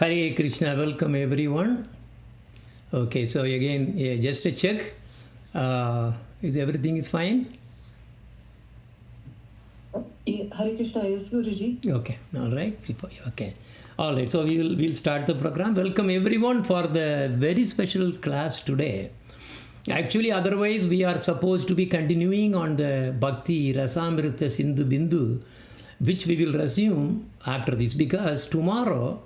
Hare Krishna, welcome everyone. Okay, so again, just a check. Is everything is fine? Hare Krishna, yes, Guruji. Okay, all right. Okay, all right. So we'll start the program. Welcome everyone for the very special class today. Actually, otherwise we are supposed to be continuing on the Bhakti Rasamrita Sindhu Bindu, which we will resume after this, because tomorrow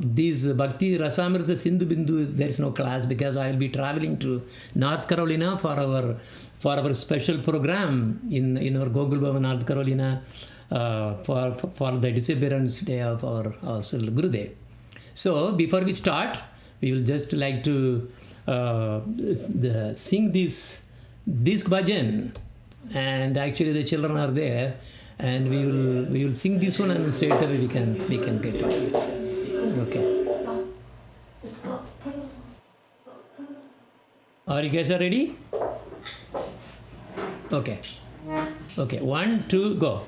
this Bhakti Rasamrita Sindhu Bindu, there is no class because I will be traveling to North Carolina for our special program in our Gogul Bhavan, North Carolina, for the disappearance day of our Gurudev. So before we start, we will just like to sing this bhajan, and actually the children are there, and we will sing this one, and straight away we can get it. Okay. Are you guys ready? Okay. 1, 2, go.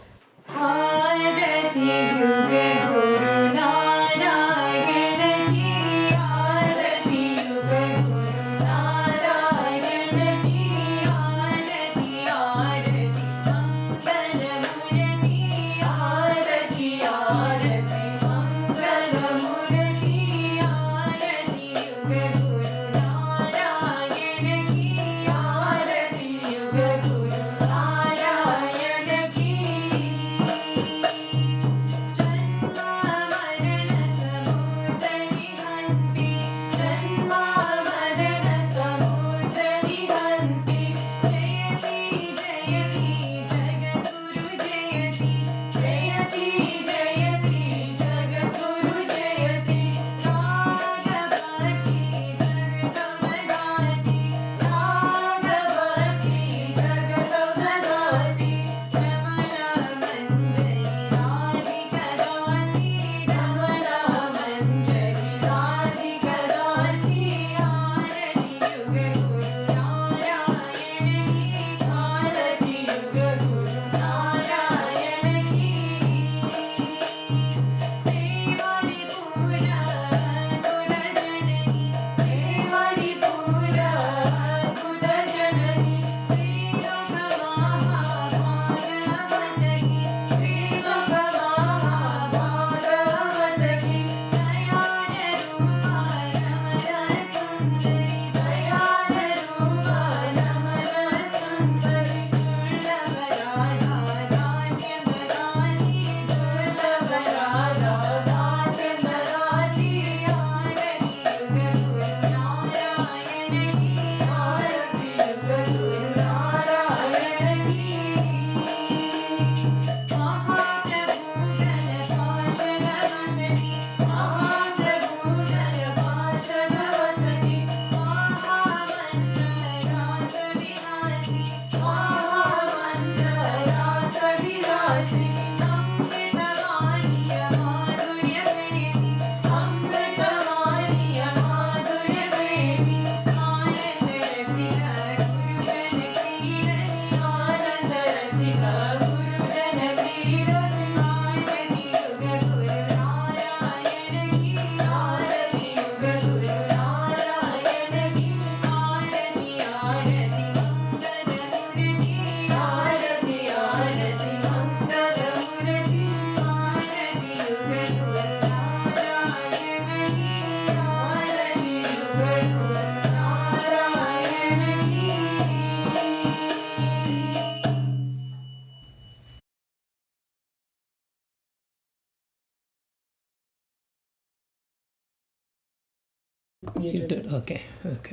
Muted. Okay.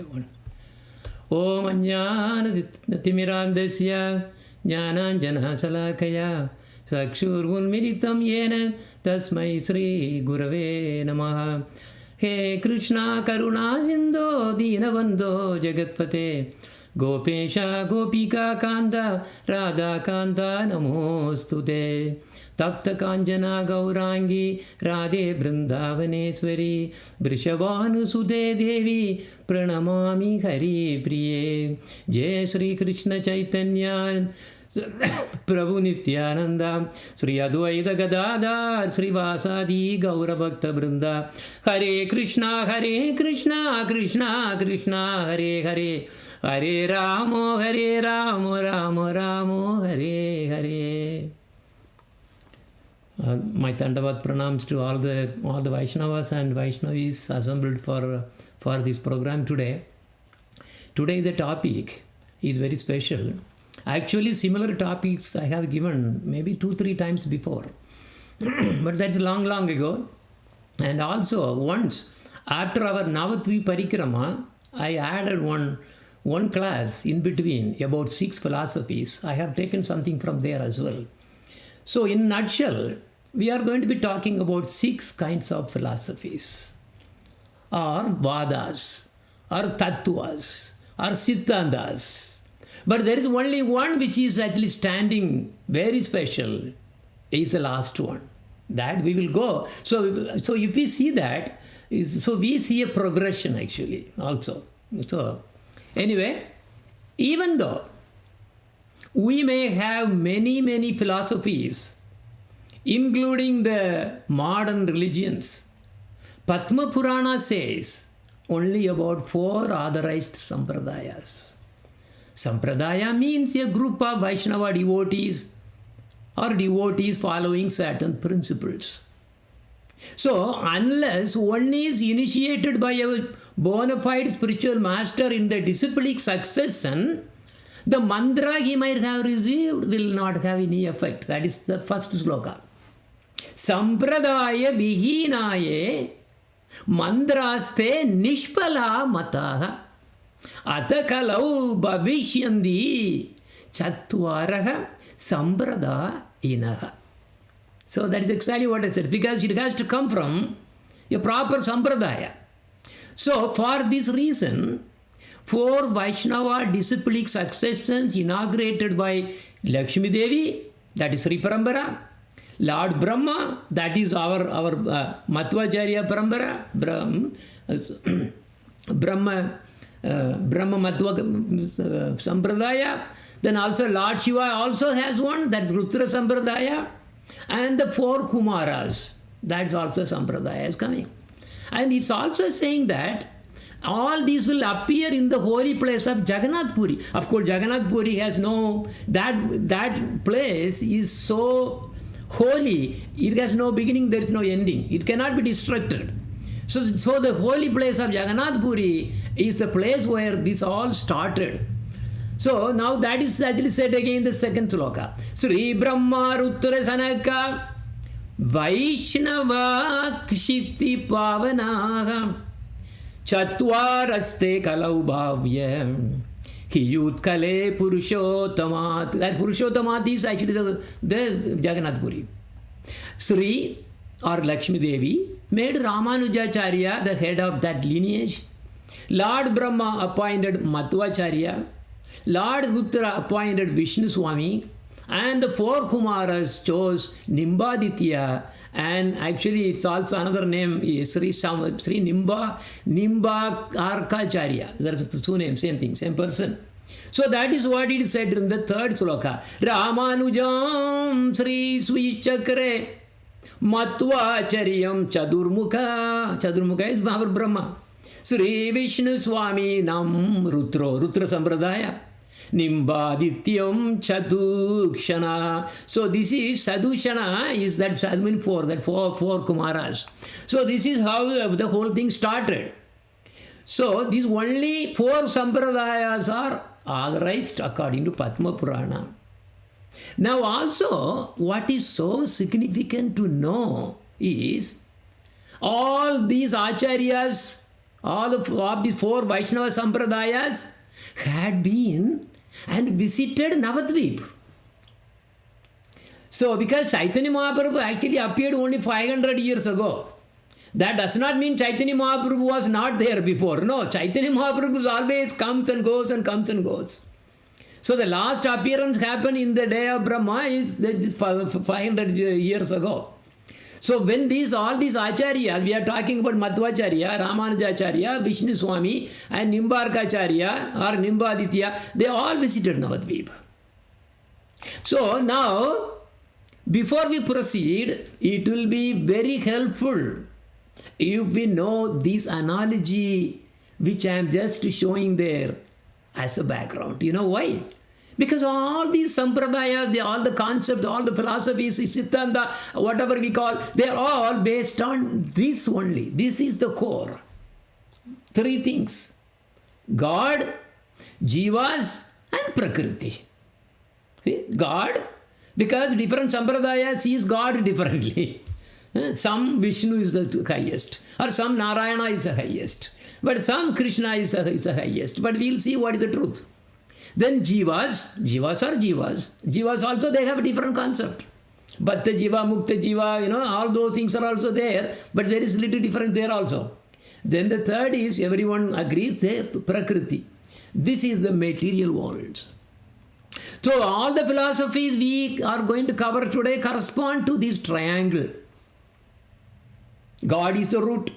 One. Om Ajnana-timirandasya Jnananjana-salakaya Chakshurunmilitam yena Tasmai Sri Gurave Namaha. He Krishna Karuna Sindho Dinabandho Jagatpate Gopesha Gopika Kanta Radha Kanta Namostute Tapta Kanjana Gaurangi Radhe Brindavaneswari Brishabhanu Sute Devi Pranamami Hari Priye Jai Sri Krishna Chaitanya Prabhu Nityananda Sri Advaita Gadadhar Sri Vasadi Gaura Bhakta Brinda Hare Krishna Krishna Krishna Hare Hare Hare Ramo Ramo Ramo Hare Hare. My Dandavat pranams to all the Vaishnavas and Vaishnavis assembled for this program today. Today the topic is very special. Actually, similar topics I have given maybe 2-3 times before, but that's long ago. And also once after our Navatvi Parikrama, I added one class in between about 6 philosophies. I have taken something from there as well. So in a nutshell, we are going to be talking about 6 kinds of philosophies, or vadas, or tattvas, or siddhantas. But there is only one which is actually standing very special, is the last one. That we will go. So if we see that, so we see a progression actually also. So anyway, even though we may have many philosophies, including the modern religions, Padma Purana says only about 4 authorized sampradayas. Sampradaya means a group of Vaishnava devotees or devotees following certain principles. So, unless one is initiated by a bona fide spiritual master in the disciplic succession, the mantra he might have received will not have any effect. That is the first sloka. Sampradaya vihinaye mandraste nishpala mataha atakalau bhavishyandi chatvaraha samprada inaha. So that is exactly what I said, because it has to come from a proper sampradaya. So for this reason, 4 Vaishnava disciplic successions inaugurated by Lakshmi Devi, that is Sri Parambara, Lord Brahma, that is our Madhvacharya Parambara, Brahma Madhva Sampradaya. Then also Lord Shiva also has one, that is Rutra Sampradaya. And the 4 Kumaras, that's also Sampradaya is coming. And it's also saying that all these will appear in the holy place of Jagannath Puri. Of course, Jagannath Puri has no, that place is so holy, it has no beginning, there is no ending. It cannot be destructed. So the holy place of Jagannath Puri is the place where this all started. So now that is actually said again in the second sloka. Sri Brahma Rutra Sanaka Vaishnava Kshiti Pavanaha Chatvaraste Kalau Bhavya Hiyut Kale Purushottamat. That Purushottamat is actually the Jagannath Puri. Sri or Lakshmi Devi made Ramanujacharya the head of that lineage. Lord Brahma appointed Madhvacharya. Lord Rutra appointed Vishnu Swami. And the 4 Kumaras chose Nimbaditya. And actually it's also another name is Sri Nimba Arkacharya. That's the 2 names, same thing, same person. So that is what it said in the 3rd sloka. Ramanujam Sri Svichakre Madhvacharyam Chadurmukha. Chadurmukha is our Brahma. Sri Vishnu Swami Nam Rutra Sampradaya. Nimbadityam Chadukshana. So this is Sadhushana, is that Sadhumin 4, that four Kumaras. So this is how the whole thing started. So these only 4 Sampradayas are authorized according to Padma Purana. Now also, what is so significant to know is all these acharyas all of these 4 Vaishnava Sampradayas had been and visited Navadvip. So, because Chaitanya Mahaprabhu actually appeared only 500 years ago, that does not mean Chaitanya Mahaprabhu was not there before. No, Chaitanya Mahaprabhu always comes and goes and comes and goes. So, the last appearance happened in the day of Brahma is this 500 years ago. So, when all these acharyas, we are talking about Madhvacharya, Ramanujacharya, Vishnu Swami, and Nimbarkacharya or Nimbaditya, they all visited Navadvip. So, now, before we proceed, it will be very helpful if we know this analogy which I am just showing there as a background. You know why? Because all these sampradayas, all the concepts, all the philosophies, Siddhanta, whatever we call, they are all based on this only. This is the core. 3 things. God, Jivas and Prakriti. See? God, because different sampradayas sees God differently. Some Vishnu is the highest, or some Narayana is the highest, but some Krishna is the highest. But we'll see what is the truth. Then Jivas are Jivas. Jivas also, they have a different concept. Bhatta Jiva, Mukta Jiva, all those things are also there, but there is little difference there also. Then the third is, everyone agrees, the Prakriti. This is the material world. So all the philosophies we are going to cover today correspond to this triangle. God is the root.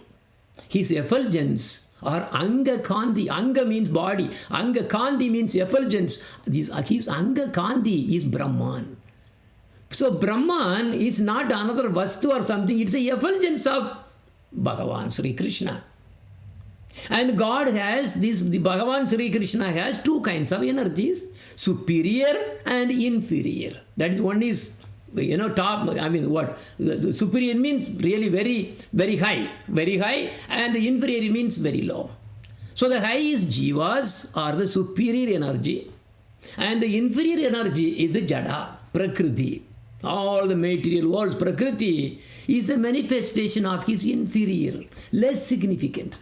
His effulgence or Anga Kandi. Anga means body. Anga Kandi means effulgence. His Anga Kandi is Brahman. So Brahman is not another Vastu or something. It's a effulgence of Bhagavan Sri Krishna. And God has this, the Bhagavan Sri Krishna has 2 kinds of energies, superior and inferior. That is, one is, top, what? The superior means really very, very high, and the inferior means very low. So the high is Jivas, or the superior energy, and the inferior energy is the Jada, Prakriti. All the material worlds, Prakriti is the manifestation of his inferior, less significant,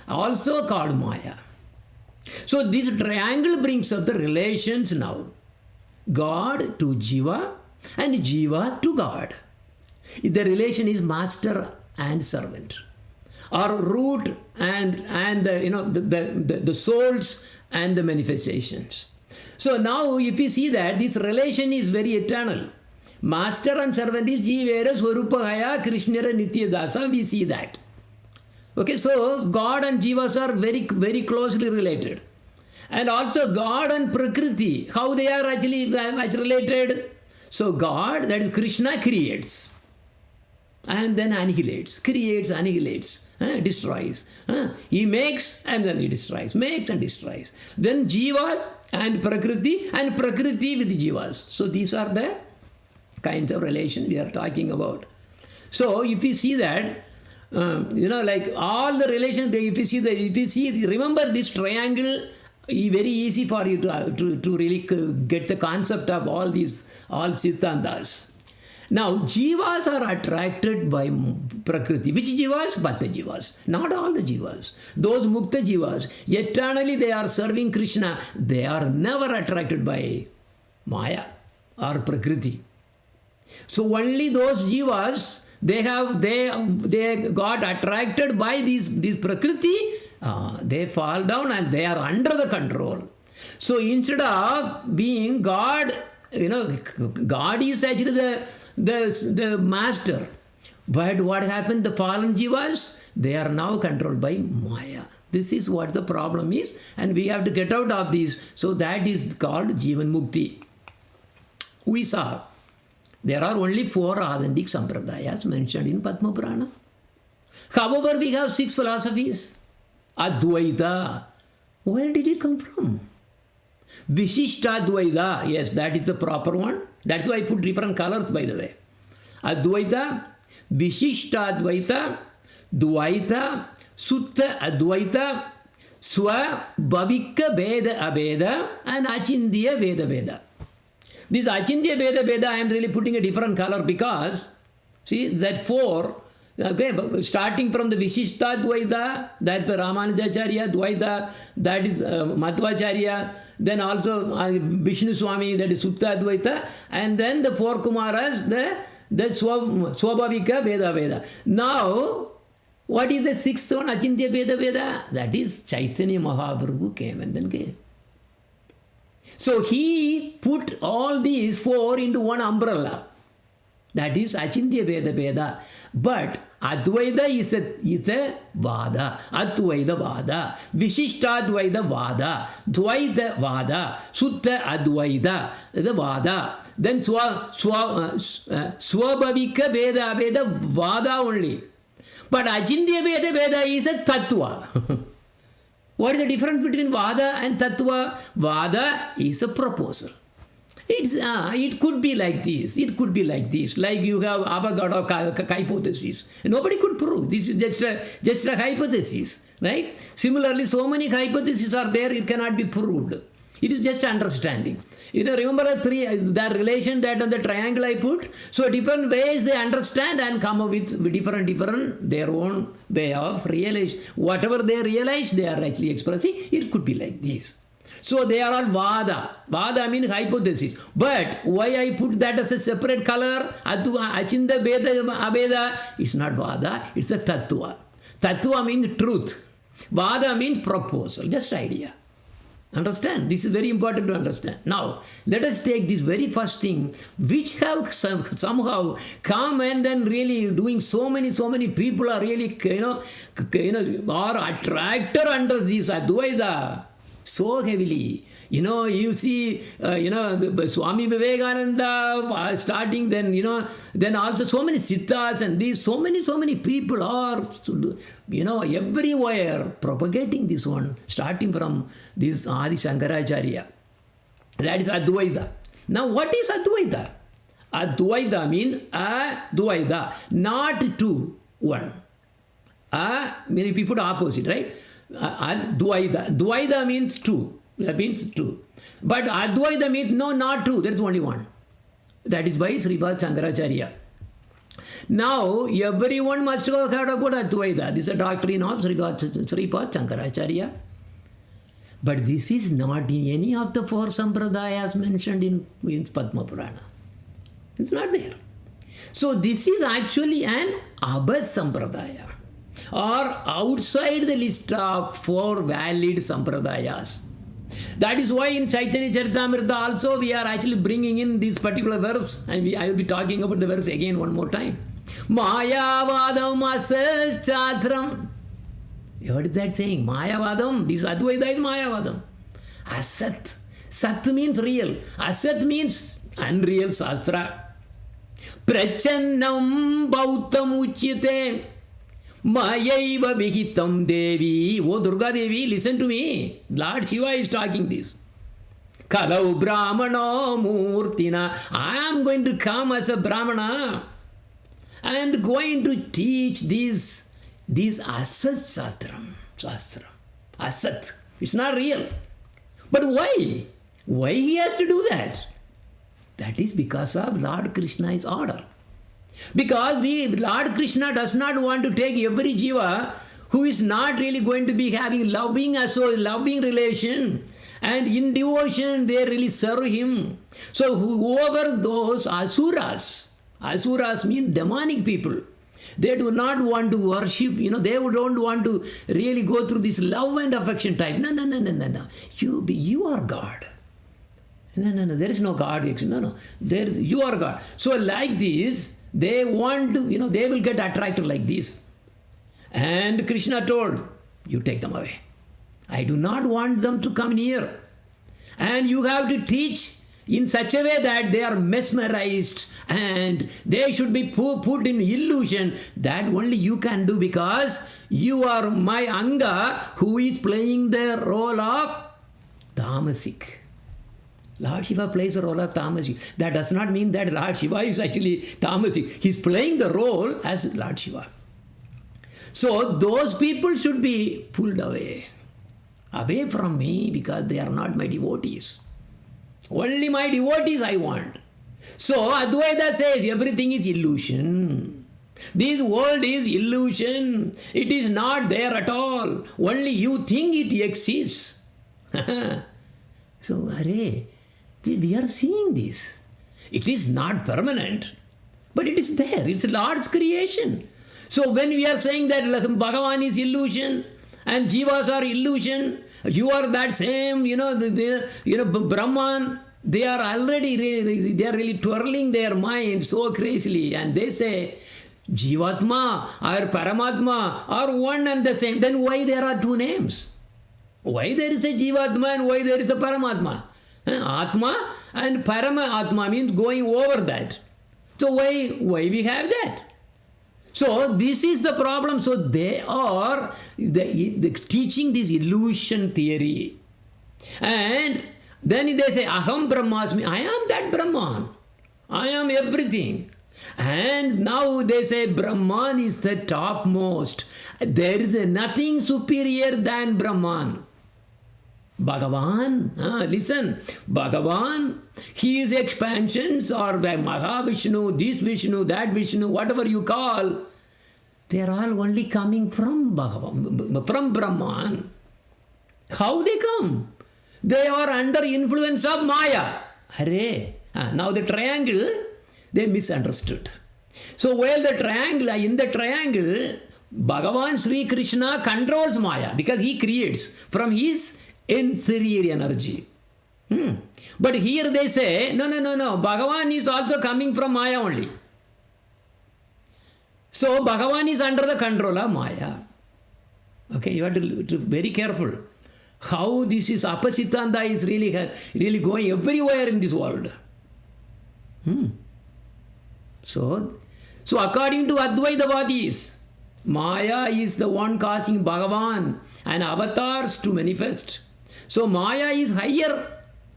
also called Maya. So this triangle brings up the relations now. God to Jiva and Jiva to God. The relation is master and servant, or root and the souls and the manifestations. So now if you see that this relation is very eternal. Master and servant is Jivera Swarupahaya Krishnara Nityadasa, we see that. Okay, so God and Jivas are very, very closely related. And also God and Prakriti, how they are actually much related. So God, that is Krishna, creates and then annihilates, creates, annihilates, destroys. He makes and then he destroys, makes and destroys. Then Jivas and Prakriti with Jivas. So these are the kinds of relation we are talking about. So if you see that, like all the relations, remember this triangle, very easy for you to really get the concept of all Siddhantas. Now, Jivas are attracted by Prakriti. Which Jivas? Bhatta Jivas. Not all the Jivas. Those Mukta Jivas, eternally they are serving Krishna. They are never attracted by Maya or Prakriti. So only those Jivas, they got attracted by these Prakriti, they fall down and they are under the control. So instead of being God, God is actually the master. But what happened? The fallen Jivas, they are now controlled by Maya. This is what the problem is, and we have to get out of this. So that is called Jivan Mukti. We saw there are only 4 authentic sampradayas mentioned in Padma Purana. However, we have 6 philosophies. Advaita. Where did it come from? Vishishtadvaita. Yes, that is the proper one. That's why I put different colors, by the way. Advaita, Vishishtadvaita, Dvaita, Sutta Advaita, Swa Bhavika Veda Abeda, and Achindya Veda Veda. This Achindya Veda Veda, I am really putting a different color because, see, that 4, Okay, but starting from the Vishishta Advaita, that's the Ramanujacharya Advaita, that is Madhvacharya, then also Vishnu Swami, that is Sutta Advaita, and then the four Kumaras, the Swabhavika Veda. Now, what is the sixth one, Achintya Veda? That is Chaitanya Mahaprabhu came and then came. So he put all these four into one umbrella. That is Achintya Veda. But Advaita is a Vada. Advaita Vada. Vishishtadvaita Vada. Dvaita Vada. Sutta Advaita is a Vada. Then Swabhavika Veda Vada only. But Achintya Veda is a Tattva. What is the difference between Vada and Tattva? Vada is a proposal. It could be like this. It could be like this. Like you have Avogadro hypothesis. Nobody could prove. This is just a hypothesis. Right? Similarly, so many hypotheses are there, it cannot be proved. It is just understanding. Remember that relation that on the triangle I put? So different ways they understand and come up with different their own way of realization. Whatever they realize, they are actually expressing. It could be like this. So they are all Vada. Vada means hypothesis. But why I put that as a separate color? Achinta Veda Aveda. It's not Vada, it's a Tattva. Tattva means truth. Vada means proposal, just idea. Understand? This is very important to understand. Now, let us take this very first thing, which have somehow come and then really doing so many people are really, are attracted under this Advaita so heavily. You see, Swami Vivekananda starting, then also so many Siddhas and these, so many people are, everywhere propagating this one, starting from this Adi Shankaracharya. That is Advaita. Now, what is Advaita? Advaita means Advaita, not two, one. Many people opposite, right? Advaita. Dvaita means two. That means two. But Advaita means no, not two. There is only one. That is by Sripad Shankaracharya. Now, everyone must have heard about Advaita. This is a doctrine of Sripad Shankaracharya. But this is not in any of the four sampradayas mentioned in Padma Purana. It's not there. So this is actually an Abad Sampradaya, or outside the list of four valid sampradayas. That is why in Chaitanya Charitamrita also we are actually bringing in this particular verse, and I will be talking about the verse again one more time. Mayavadam asat chatram. You heard that saying? Mayavadam. This Advaita is Mayavadam. Asat. Sat means real. Asat means unreal Shastra. Prachannam bhautam uchyate. Mayaiva vihitam devi. Oh Durga Devi, listen to me. Lord Shiva is talking this. Kalau brahmana murtina. I am going to come as a brahmana and going to teach this asat shastra. Asat. It's not real. But why? Why he has to do that? That is because of Lord Krishna's order. Because Lord Krishna does not want to take every jiva who is not really going to be having loving relation, and in devotion they really serve him. So whoever those asuras mean demonic people, they do not want to worship, they don't want to really go through this love and affection type. No. You are God. No, there is no God. No. You are God. So like this, they want to, they will get attracted like this. And Krishna told, you take them away. I do not want them to come near. And you have to teach in such a way that they are mesmerized and they should be put in illusion. That only you can do, because you are my Anga who is playing the role of Tamasik. Lord Shiva plays the role of Tamasik. That does not mean that Lord Shiva is actually Tamasik. He is playing the role as Lord Shiva. So those people should be pulled away from me, because they are not my devotees. Only my devotees I want. So Advaita says everything is illusion. This world is illusion. It is not there at all. Only you think it exists. So, we are seeing this. It is not permanent, but it is there. It's Lord's creation. So when we are saying that Bhagavan is illusion and Jivas are illusion, you are that same, Brahman, they are already, they are really twirling their mind so crazily, and they say, Jivatma or Paramatma are one and the same. Then why there are two names? Why there is a Jivatma and why there is a Paramatma? Atma and Paramatma means going over that. So why we have that? So this is the problem. So they are teaching this illusion theory. And then they say, Aham Brahmasmi, I am that Brahman. I am everything. And now they say Brahman is the topmost. There is nothing superior than Brahman. Bhagavan, listen, Bhagavan, his expansions are by Mahavishnu, this Vishnu, that Vishnu, whatever you call, they are all only coming from Bhagavan, from Brahman. How they come? They are under influence of Maya. Now the triangle, they misunderstood. So while in the triangle, Bhagavan Sri Krishna controls Maya because he creates from his inferior energy. But here they say, no, Bhagavan is also coming from Maya only. So Bhagavan is under the control of Maya. Okay, you have to be very careful. How this is, Siddhanta is really going everywhere in this world. So according to Advaitavadis, Maya is the one causing Bhagavan and avatars to manifest. So Maya is higher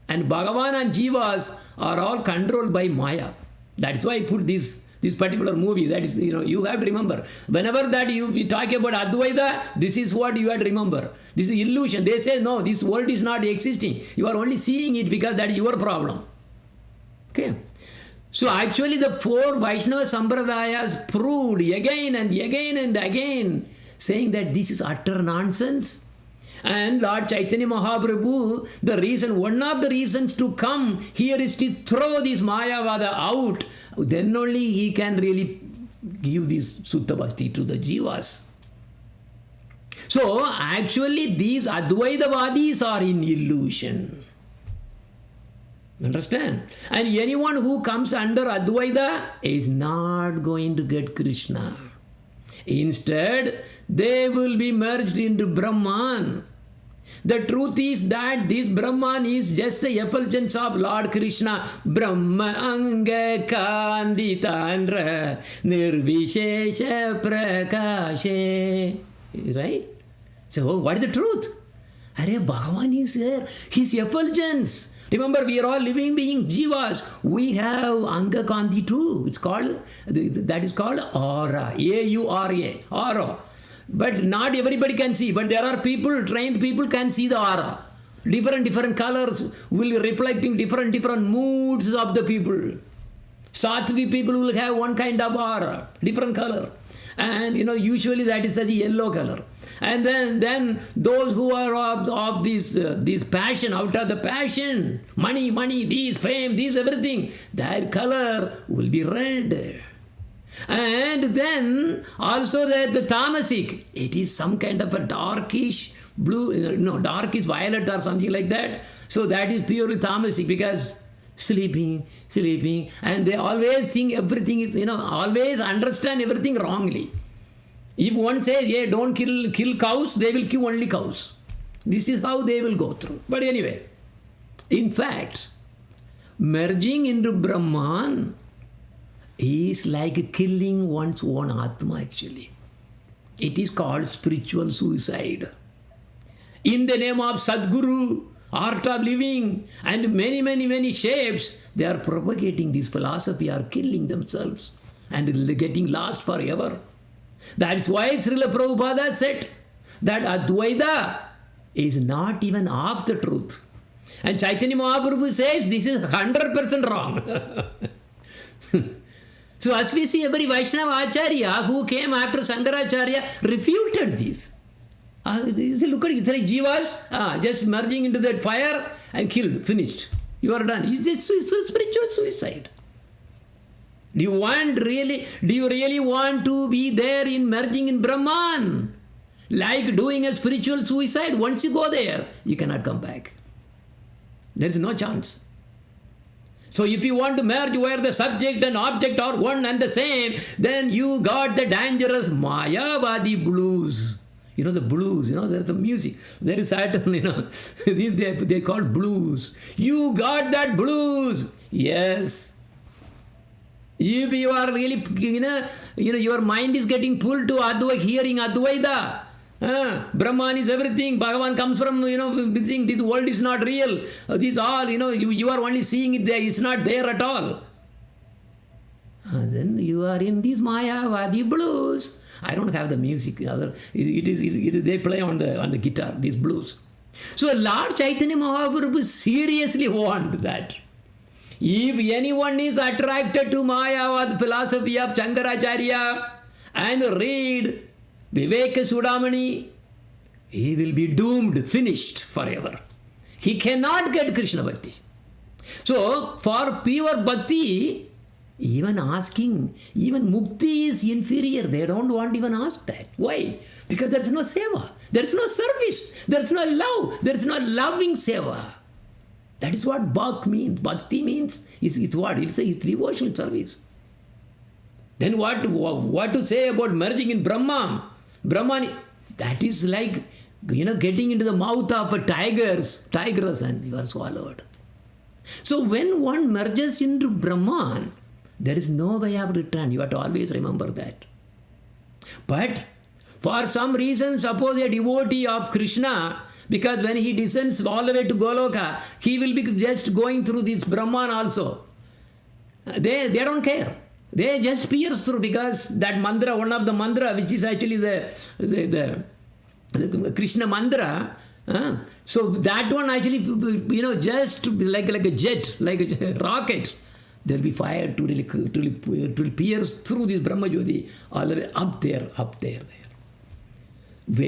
and Bhagavan and Jivas are all controlled by Maya. That's why I put this particular movie. That is, you have to remember. Whenever that we talk about Advaita, this is what you have to remember. This is illusion. They say, no, this world is not existing. You are only seeing it because that is your problem. Okay. So actually the four Vaishnava Sampradayas proved again and again and again, saying that this is utter nonsense. And Lord Chaitanya Mahaprabhu, one of the reasons to come here is to throw this Mayavada out. Then only he can really give this Sutta Bhakti to the Jivas. So actually these Advaitavadis are in illusion. Understand? And anyone who comes under Advaita is not going to get Krishna. Instead, they will be merged into Brahman. The truth is that this Brahman is just the effulgence of Lord Krishna. Brahma Anga Kanditandra Nirvishesha Prakashe. Right? So what is the truth? Bhagavan is there. His effulgence. Remember, we are all living beings, Jivas. We have Anga Kanti too. That is called aura. A-U-R-A. Aura. But not everybody can see. But there are trained people can see the aura. Different colors will reflecting different moods of the people. Sattvic people will have one kind of aura, different color. And usually that is such a yellow color. And then those who are of this passion, out of the passion, money, this, fame, this, everything, their color will be red. And then also the tamasic, it is some kind of a darkish blue, darkish violet or something like that. So that is purely tamasic because sleeping, and they always think everything is, always understand everything wrongly. If one says, don't kill cows, they will kill only cows. This is how they will go through. But anyway, in fact, merging into Brahman is like killing one's own Atma actually. It is called spiritual suicide. In the name of Sadguru, art of living, and many shapes, they are propagating this philosophy, are killing themselves and getting lost forever. That is why Srila Prabhupada said that Advaita is not even half the truth. And Chaitanya Mahaprabhu says this is 100% wrong. So as we see, every Vaishnava Acharya who came after Shankaracharya refuted this. Look at it, it's like jivas just merging into that fire and killed, finished. You are done. It's spiritual suicide. Do you really want to be there in merging in Brahman? Like doing a spiritual suicide, once you go there, you cannot come back. There is no chance. So if you want to merge where the subject and object are one and the same, then you got the dangerous Mayavadi blues. You know the blues, there's the music. There is certain, they call blues. You got that blues. Yes. If you are really, your mind is getting pulled to Advaita, hearing Advaita. Brahman is everything. Bhagavan comes from, this world is not real. These all, you are only seeing it there. It's not there at all. Then you are in these Mayavadi blues. I don't have the music. They play on the guitar, these blues. So Lord Chaitanya Mahaprabhu seriously warned that if anyone is attracted to Mayavad philosophy of Shankaracharya and read Viveka Sudamani, he will be doomed, finished forever. He cannot get Krishna Bhakti. So for pure Bhakti, even Mukti is inferior. They don't want even ask that. Why? Because there is no seva. There is no service. There is no love. There is no loving seva. That is what Bhakti means. Bhakti means, it's what? It's devotional service. Then what to say about merging in Brahman? Brahman, that is like, getting into the mouth of a tigress and you are swallowed. So when one merges into Brahman, there is no way of return. You have to always remember that. But for some reason, suppose a devotee of Krishna, because when he descends all the way to Goloka, he will be just going through this Brahman also. They don't care. They just pierce through, because that mantra, one of the mantra, which is actually the Krishna mantra, so that one actually, just like a jet, like a rocket, there will be fire to pierce through this Brahma Jyoti all the way up there.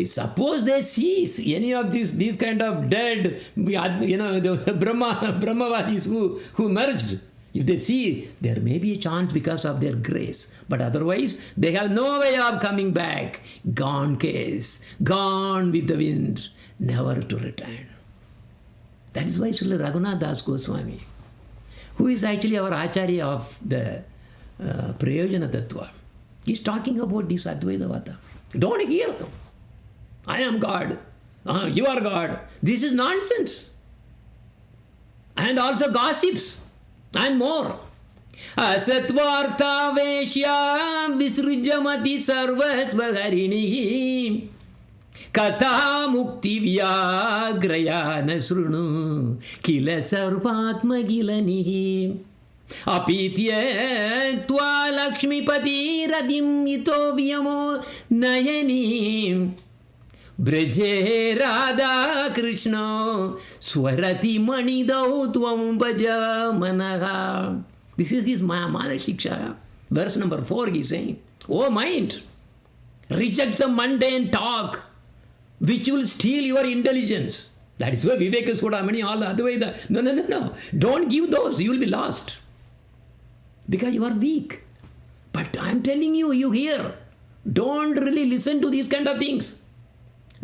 Suppose they see any of these kind of dead, the Brahmavadis who merged. If they see, there may be a chance because of their grace. But otherwise, they have no way of coming back. Gone case, gone with the wind, never to return. That is why Srila Raghunath Das Goswami, who is actually our Acharya of the Prayojana Tattva, is talking about this Advaita Vata. Don't hear them. I am God. You are God. This is nonsense. And also gossips. And more. Asatvartha Veshya Visrujamati Sarvasvaharinihi Katha Mukti Vyagrayana Srunu Kila Sarvatma Gilanihi Apitya Tva Lakshmipati Radim Ito Vyamo Nayani Braje Radha Krishna Swarati Manidau Tvam Bhaja Manaha. This is his Mana Shiksha. Verse number 4 he is saying, O mind, reject the mundane talk which will steal your intelligence. That is why Viveka Sudamani, all the other way. No. Don't give those. You will be lost. Because you are weak. But I am telling you, you hear. Don't really listen to these kind of things.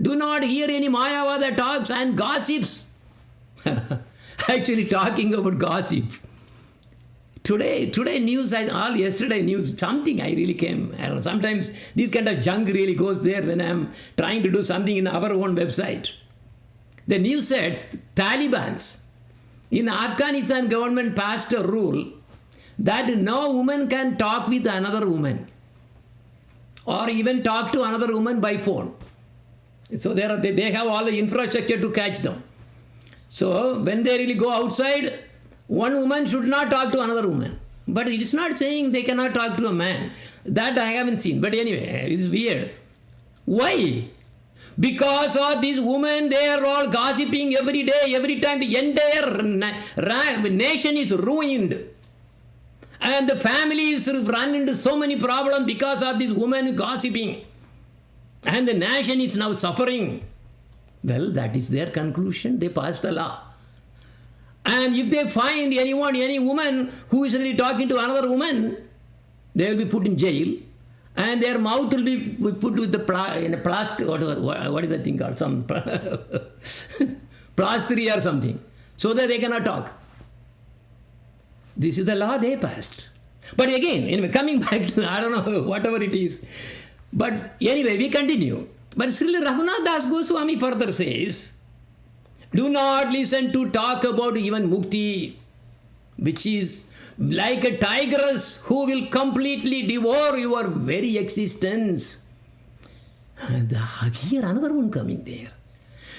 Do not hear any Mayavada talks and gossips. Actually talking about gossip. Today news, yesterday news, something I really came. I don't know, sometimes this kind of junk really goes there when I am trying to do something in our own website. The news said, Taliban's in Afghanistan government passed a rule that no woman can talk with another woman or even talk to another woman by phone. So they have all the infrastructure to catch them. So when they really go outside, one woman should not talk to another woman. But it is not saying they cannot talk to a man. That I haven't seen. But anyway, it's weird. Why? Because of these women, they are all gossiping every day, every time. The entire nation is ruined. And the families run into so many problems because of this woman gossiping. And the nation is now suffering. Well, that is their conclusion. They passed the law. And if they find any woman who is really talking to another woman, they will be put in jail. And their mouth will be put with in a plastic, what is that thing called? Some plastery or something. So that they cannot talk. This is the law they passed. But again, anyway, coming back to, I don't know, whatever it is. But anyway, we continue. But Srila Raghunath Das Goswami further says, do not listen to talk about even mukti, which is like a tigress who will completely devour your very existence. And here another one coming there.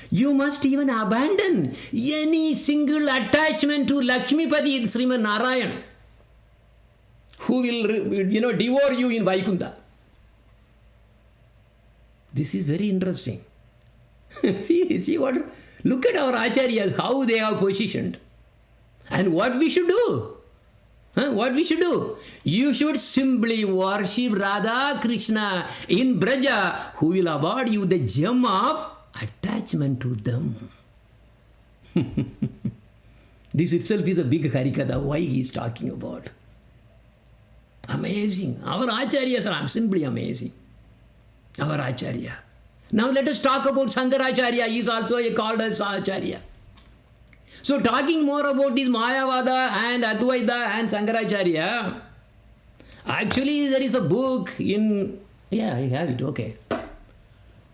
You must even abandon any single attachment to Lakshmipati Sriman Narayan, who will, devour you in Vaikuntha. This is very interesting. see what? Look at our acharyas, how they have positioned. And what we should do. What we should do? You should simply worship Radha Krishna in Braja, who will award you the gem of attachment to them. This itself is a big harikatha, why he is talking about. Amazing. Our acharyas are simply amazing. Our acharya. Now let us talk about Sankaracharya. He is also called as acharya. So talking more about this Mayavada and Advaita and Sankaracharya, actually there is a book in, I have it, okay.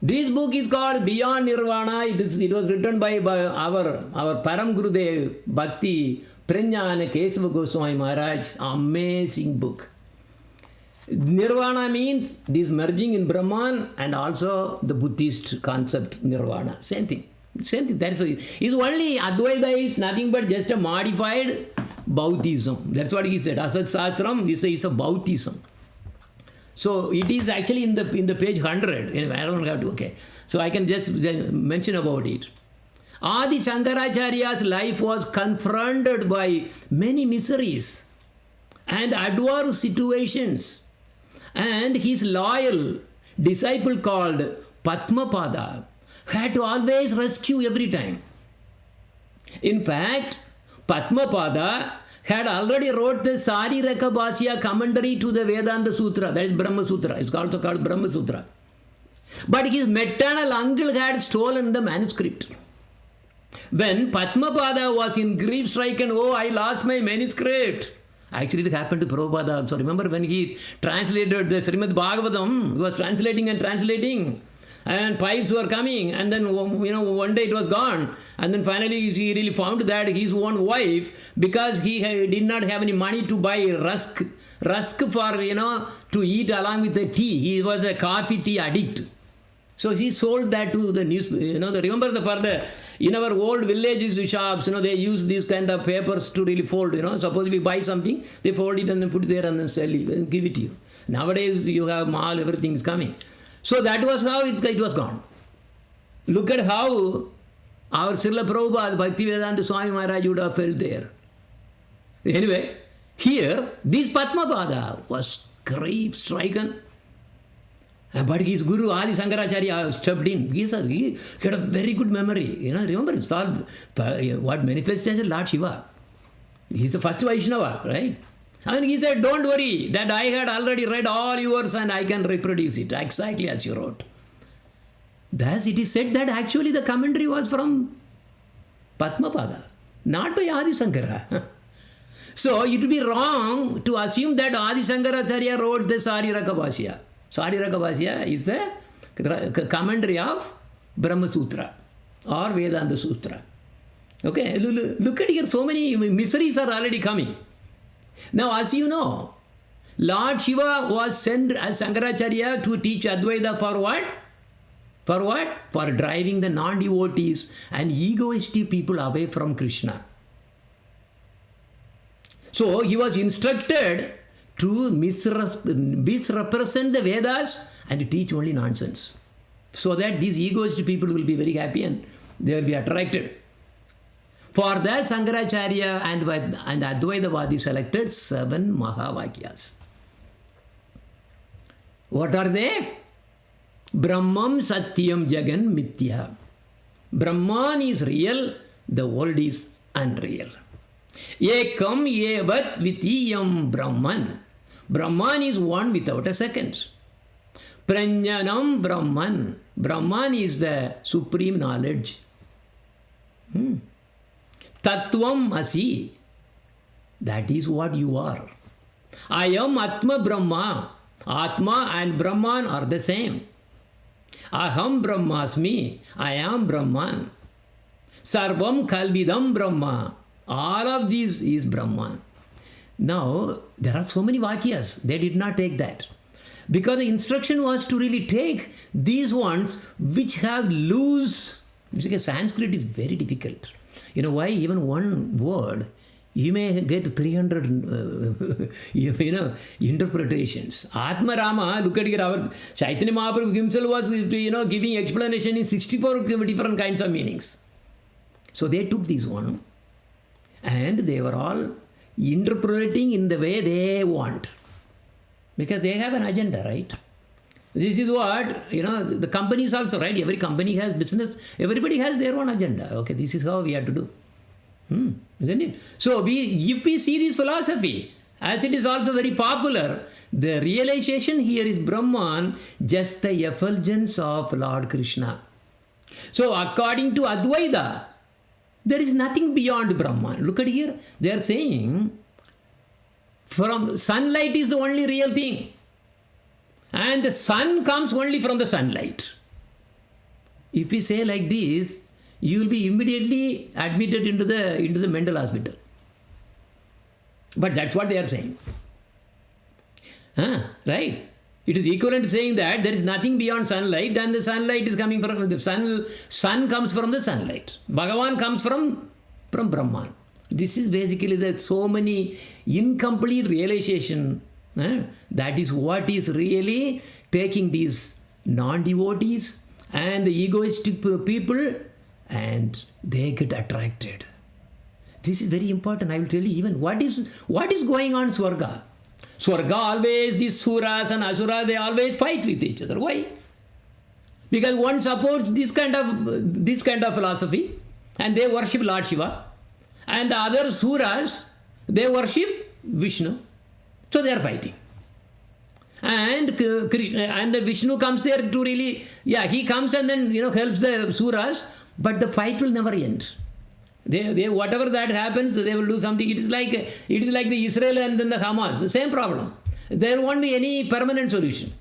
This book is called Beyond Nirvana. It was written by our Param Gurudev Bhakti Prajnana Kesava Goswami Maharaj. Amazing book. Nirvana means this merging in Brahman and also the Buddhist concept Nirvana. Same thing. That's it's only Advaita is nothing but just a modified Bautism. That's what he said. Asat Sastram, he says it's a Bautism. So it is actually in the page 100. Anyway, I don't have to, okay. So I can just mention about it. Adi Shankaracharya's life was confronted by many miseries and adverse situations. And his loyal disciple called Padmapada had to always rescue every time. In fact, Padmapada had already wrote the Sariraka Bhashya commentary to the Vedanta Sutra, that is Brahma Sutra. It's also called Brahma Sutra. But his maternal uncle had stolen the manuscript. When Padmapada was in grief-stricken, I lost my manuscript. Actually, it happened to Prabhupada also. Remember when he translated the Srimad Bhagavatam, he was translating, and piles were coming, and then, one day it was gone. And then finally he really found that his own wife, because he did not have any money to buy rusk for, to eat along with the tea. He was a coffee tea addict. So he sold that to the news, remember in our old villages shops, they use these kind of papers to really fold, suppose we buy something, they fold it and then put it there and then sell it and give it to you. Nowadays you have mall, everything is coming. So that was how it was gone. Look at how our Srila Prabhupada, Bhaktivedanta Swami Maharaj would have felt there. Anyway, here, this Padmapada was grief-stricken. But his guru, Adi Shankaracharya, stepped in. He had a very good memory. Remember, it's all what manifests as Lord Shiva. He's the first Vaishnava, right? And he said, don't worry, that I had already read all yours and I can reproduce it exactly as you wrote. Thus, it is said that actually the commentary was from Padmapada, not by Adi Shankara. So, it would be wrong to assume that Adi Shankaracharya wrote the Sariraka Bhashya. Sariraka Bhashya is the commentary of Brahma Sutra or Vedanta Sutra. Okay, look at here, so many miseries are already coming. Now, as you know, Lord Shiva was sent as Shankaracharya to teach Advaita for what? For what? For driving the non-devotees and egoistic people away from Krishna. So, he was instructed to misrepresent the Vedas and to teach only nonsense. So that these egoistic people will be very happy and they will be attracted. For that, Shankaracharya and Advaitavadi selected 7 Mahavakyas. What are they? Brahmam Satyam Jagan Mithya. Brahman is real, the world is unreal. Ekam Evat Vitiyam Brahman. Brahman is one without a second. Pranyanam Brahman. Brahman is the supreme knowledge. Tattvam Asi. That is what you are. I am Atma Brahma. Atma and Brahman are the same. Aham Brahmasmi. I am Brahman. Sarvam Kalvidam Brahma. All of these is Brahman. Now, there are so many Vakyas. They did not take that. Because the instruction was to really take these ones which have loose. Because Sanskrit is very difficult. You know why? Even one word, you may get 300 interpretations. Atma Rama, look at here, our Chaitanya Mahaprabhu himself was giving explanation in 64 different kinds of meanings. So they took this one and they were all interpreting in the way they want. Because they have an agenda, right? This is what, the companies also, right? Every company has business. Everybody has their own agenda. Okay, this is how we have to do. Isn't it? So, if we see this philosophy, as it is also very popular, the realization here is Brahman, just the effulgence of Lord Krishna. So, according to Advaita, there is nothing beyond Brahman. Look at here. They are saying, from sunlight is the only real thing. And the sun comes only from the sunlight. If we say like this, you will be immediately admitted into the mental hospital. But that's what they are saying. Right? It is equivalent to saying that there is nothing beyond sunlight and the sunlight is coming from the sun. Sun comes from the sunlight. Bhagavan comes from Brahman. This is basically that so many incomplete realization. That is what is really taking these non-devotees and the egoistic people, and they get attracted. This is very important. I will tell you even what is going on in Swarga. Swarga always, these Suras and Asuras, they always fight with each other. Why? Because one supports this kind of philosophy and they worship Lord Shiva, and the other Suras, they worship Vishnu. So they are fighting. And Krishna and the Vishnu comes there to really, he comes and then helps the Suras, but the fight will never end. They whatever that happens, they will do something. It is like the Israel and then the Hamas, the same problem. There won't be any permanent solution.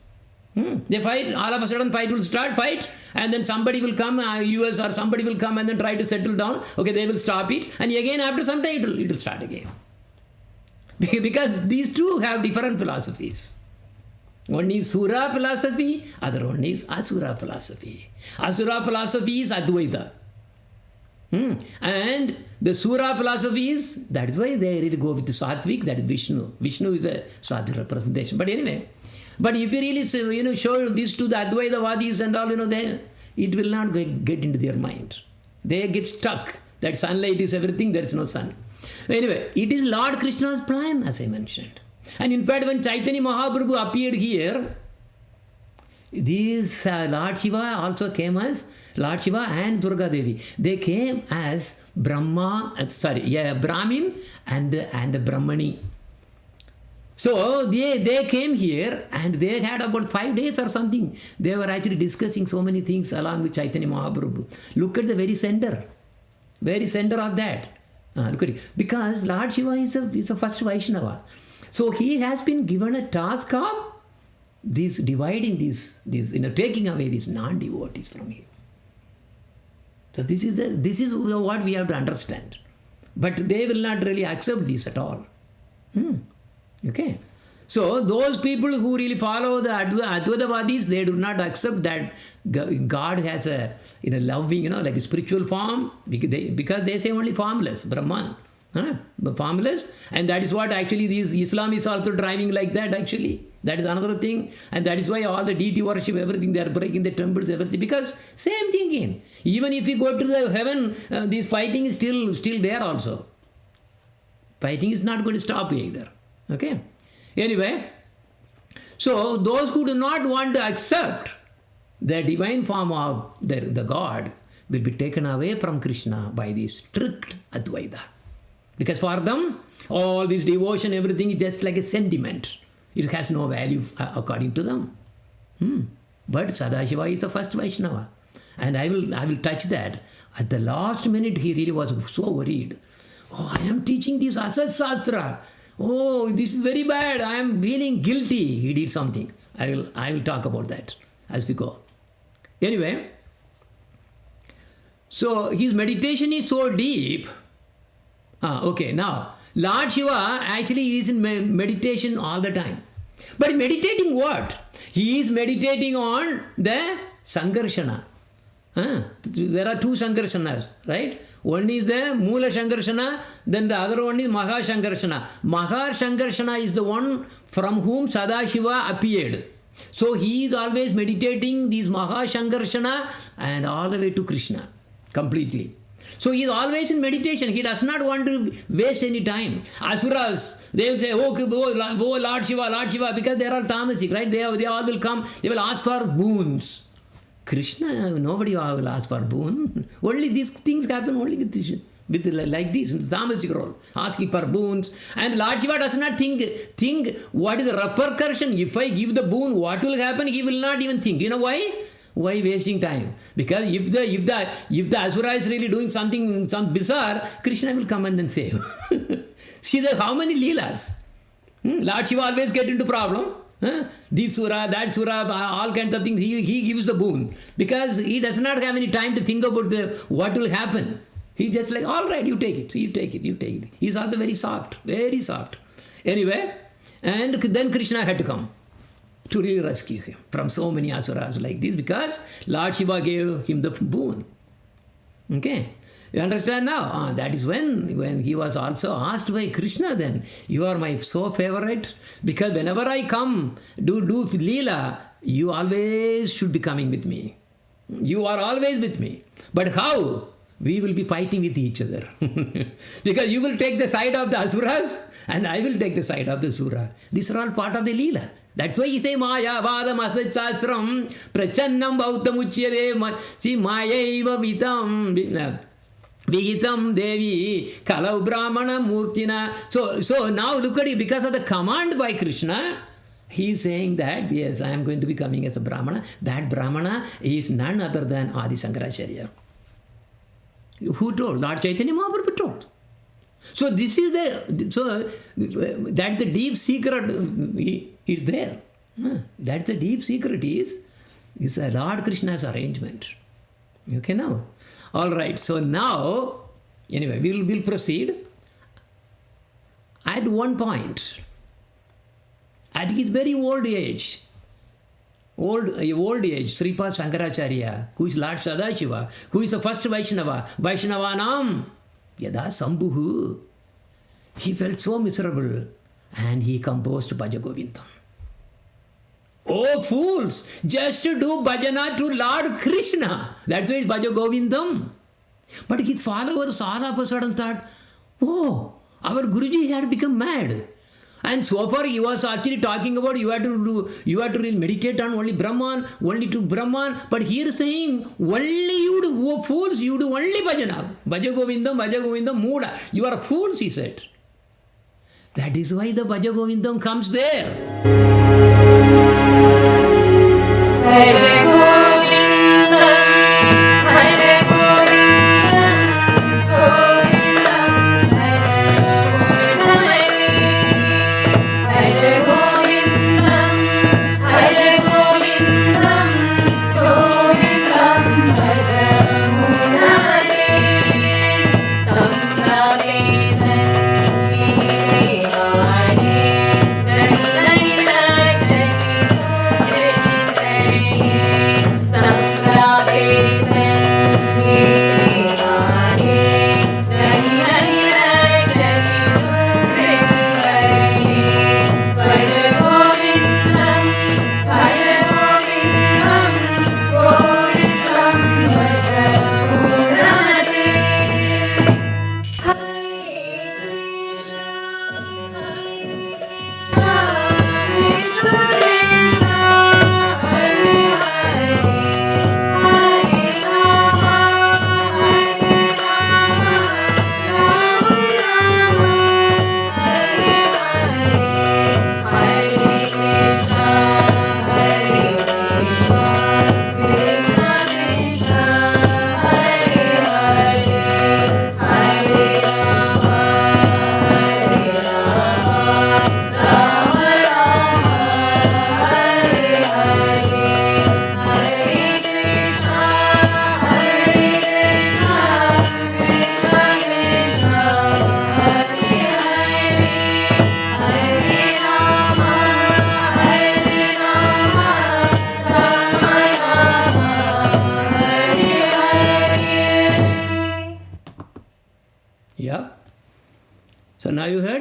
They fight, all of a sudden fight will start, and then somebody will come, US or somebody will come and then try to settle down. Okay, they will stop it, and again after some time it will start again. Because these two have different philosophies. One is Sura philosophy, other one is Asura philosophy. Asura philosophy is Advaita. And the Sura philosophy is, that is why they really go with the Satvik, that is Vishnu. Vishnu is a Sattvic representation. But anyway, but if you really show this to the Advaitavadis and all, it will not get into their mind. They get stuck. That sunlight is everything, there is no sun. Anyway, it is Lord Krishna's plan, as I mentioned. And in fact, when Chaitanya Mahaprabhu appeared here, these Lord Shiva also came as Lord Shiva and Durga Devi. They came as Brahmin and the Brahmani. So they came here and they had about 5 days or something. They were actually discussing so many things along with Chaitanya Mahaprabhu. Look at the very center of that. Look at it. Because Lord Shiva is a first Vaishnava. So he has been given a task of dividing these taking away these non-devotees from him. So this is what we have to understand. But they will not really accept this at all. Okay. So those people who really follow the Advaitavadis, they do not accept that God has a loving, like a spiritual form, because they say only formless, Brahman. Formless, and that is what actually Islam is also driving like that actually. That is another thing. And that is why all the deity worship, everything, they are breaking the temples, everything. Because same thinking. Even if you go to the heaven, this fighting is still there also. Fighting is not going to stop either. Okay? Anyway, so those who do not want to accept the divine form of the God will be taken away from Krishna by this strict Advaita. Because for them, all this devotion, everything is just like a sentiment. It has no value according to them. But Sadashiva is the first Vaishnava. And I will touch that. At the last minute, he really was so worried. Oh, I am teaching this Asat Sastra. Oh, this is very bad. I am feeling guilty. He did something. I will talk about that as we go. Anyway, so his meditation is so deep. Okay, now, Lord Shiva actually is in meditation all the time. But meditating what? He is meditating on the Sangarshana. There are two Sangarshanas, right? One is the Mula Sangarshana, then the other one is Maha Sangarshana. Maha Sangarshana is the one from whom Sadashiva appeared. So he is always meditating this Maha Sangarshana and all the way to Krishna, completely. So he is always in meditation. He does not want to waste any time. Asuras, they will say, oh Lord Shiva, because they are all tamasic, right? They all will come, they will ask for boons. Krishna, nobody will ask for boon. Only these things happen only with like this, with the tamasic role, asking for boons. And Lord Shiva does not think what is the repercussion. If I give the boon, what will happen? He will not even think. You know why? Why wasting time? Because if the Asura is really doing some bizarre, Krishna will come and then save. See how many leelas. Lord Shiva always get into problem. This surah, that surah, all kinds of things. He gives the boon because he does not have any time to think about what will happen. He just like, all right, you take it. He's also very soft. Anyway, and then Krishna had to come to really rescue him from so many asuras like this because Lord Shiva gave him the boon. Okay? You understand now? That is when he was also asked by Krishna then, you are my so favorite because whenever I come, do Leela, you always should be coming with me. You are always with me. But how? We will be fighting with each other. Because you will take the side of the asuras and I will take the side of the sura. These are all part of the Leela. That's why he say Maya Vadam Asat Sastram Prachannam Bhautam Uchyade. See Maya Iva Vitam Vihitam Devi Kalau Brahmana Murtina. So now look at it, because of the command by Krishna, he is saying that yes, I am going to be coming as a Brahmana. That Brahmana is none other than Adi Sankaracharya. Who told? Lord Chaitanya Mahaprabhu told. So this is that's the deep secret is there. That's the deep secret is Lord Krishna's arrangement. Okay now? All right. So now, anyway, we'll proceed. At one point, at his very old age, Sripad Shankaracharya, who is Lord Sadashiva, who is the first Vaishnava, Vaishnavanam, Yada Sambhuhu, he felt so miserable and he composed Bhaja Govindam. Oh fools, just to do bhajana to Lord Krishna. That's why it's Bhaja Govindam. But his followers all of a sudden thought, oh, our Guruji had become mad. And so far he was actually talking about you have to really meditate on only Brahman, only to Brahman. But here saying, only you do, oh fools, you do only bhajana. Bhaja Govindam, Muda. You are fools, he said. That is why the Bhaja Govindam comes there. Hare Govinda, Hare Govinda, Govinda, Hare Govinda, Hare Govinda, Govinda, Hare Murari, Samnave Dhanmire Hare, Dhanmire Shakti Tudre Jitare.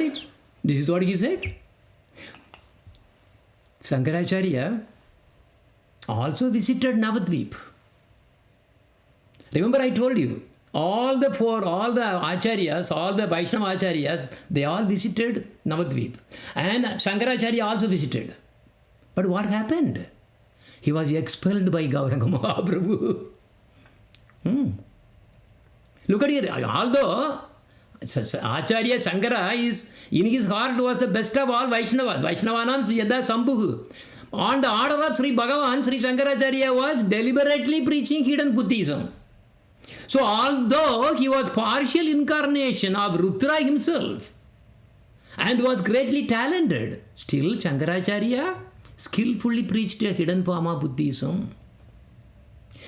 Right? This is what he said. Shankaracharya also visited Navadvip. Remember I told you, all the acharyas, all the Vaishnava acharyas, they all visited Navadvip. And Shankaracharya also visited. But what happened? He was expelled by Gauranga Mahaprabhu. Look at it. Although Acharya Shankara is, in his heart, was the best of all Vaishnavas. Vaishnavanam Yada Sambhuhu. On the order of Sri Bhagavan, Sri Shankaracharya was deliberately preaching hidden Buddhism. So although he was partial incarnation of Rudra himself and was greatly talented, still Shankaracharya skillfully preached a hidden form of Buddhism.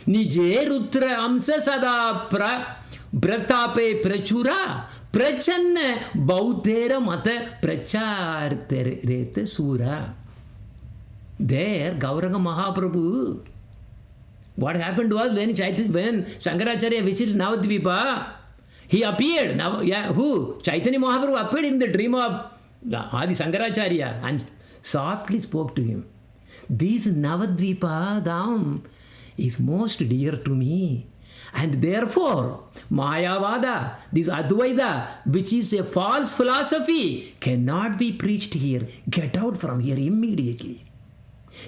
Nije Rudra Amsa Sada Bratape Prachura Prachanna Bautera Mata Prachar Rete Sura. There, Gauranga Mahaprabhu, what happened was when Shankaracharya visited Navadvipa, he appeared. Who? Chaitanya Mahaprabhu appeared in the dream of Adi Shankaracharya and softly spoke to him. This Navadvipa Dham is most dear to me. And therefore, Mayavada, this Advaita, which is a false philosophy, cannot be preached here. Get out from here immediately.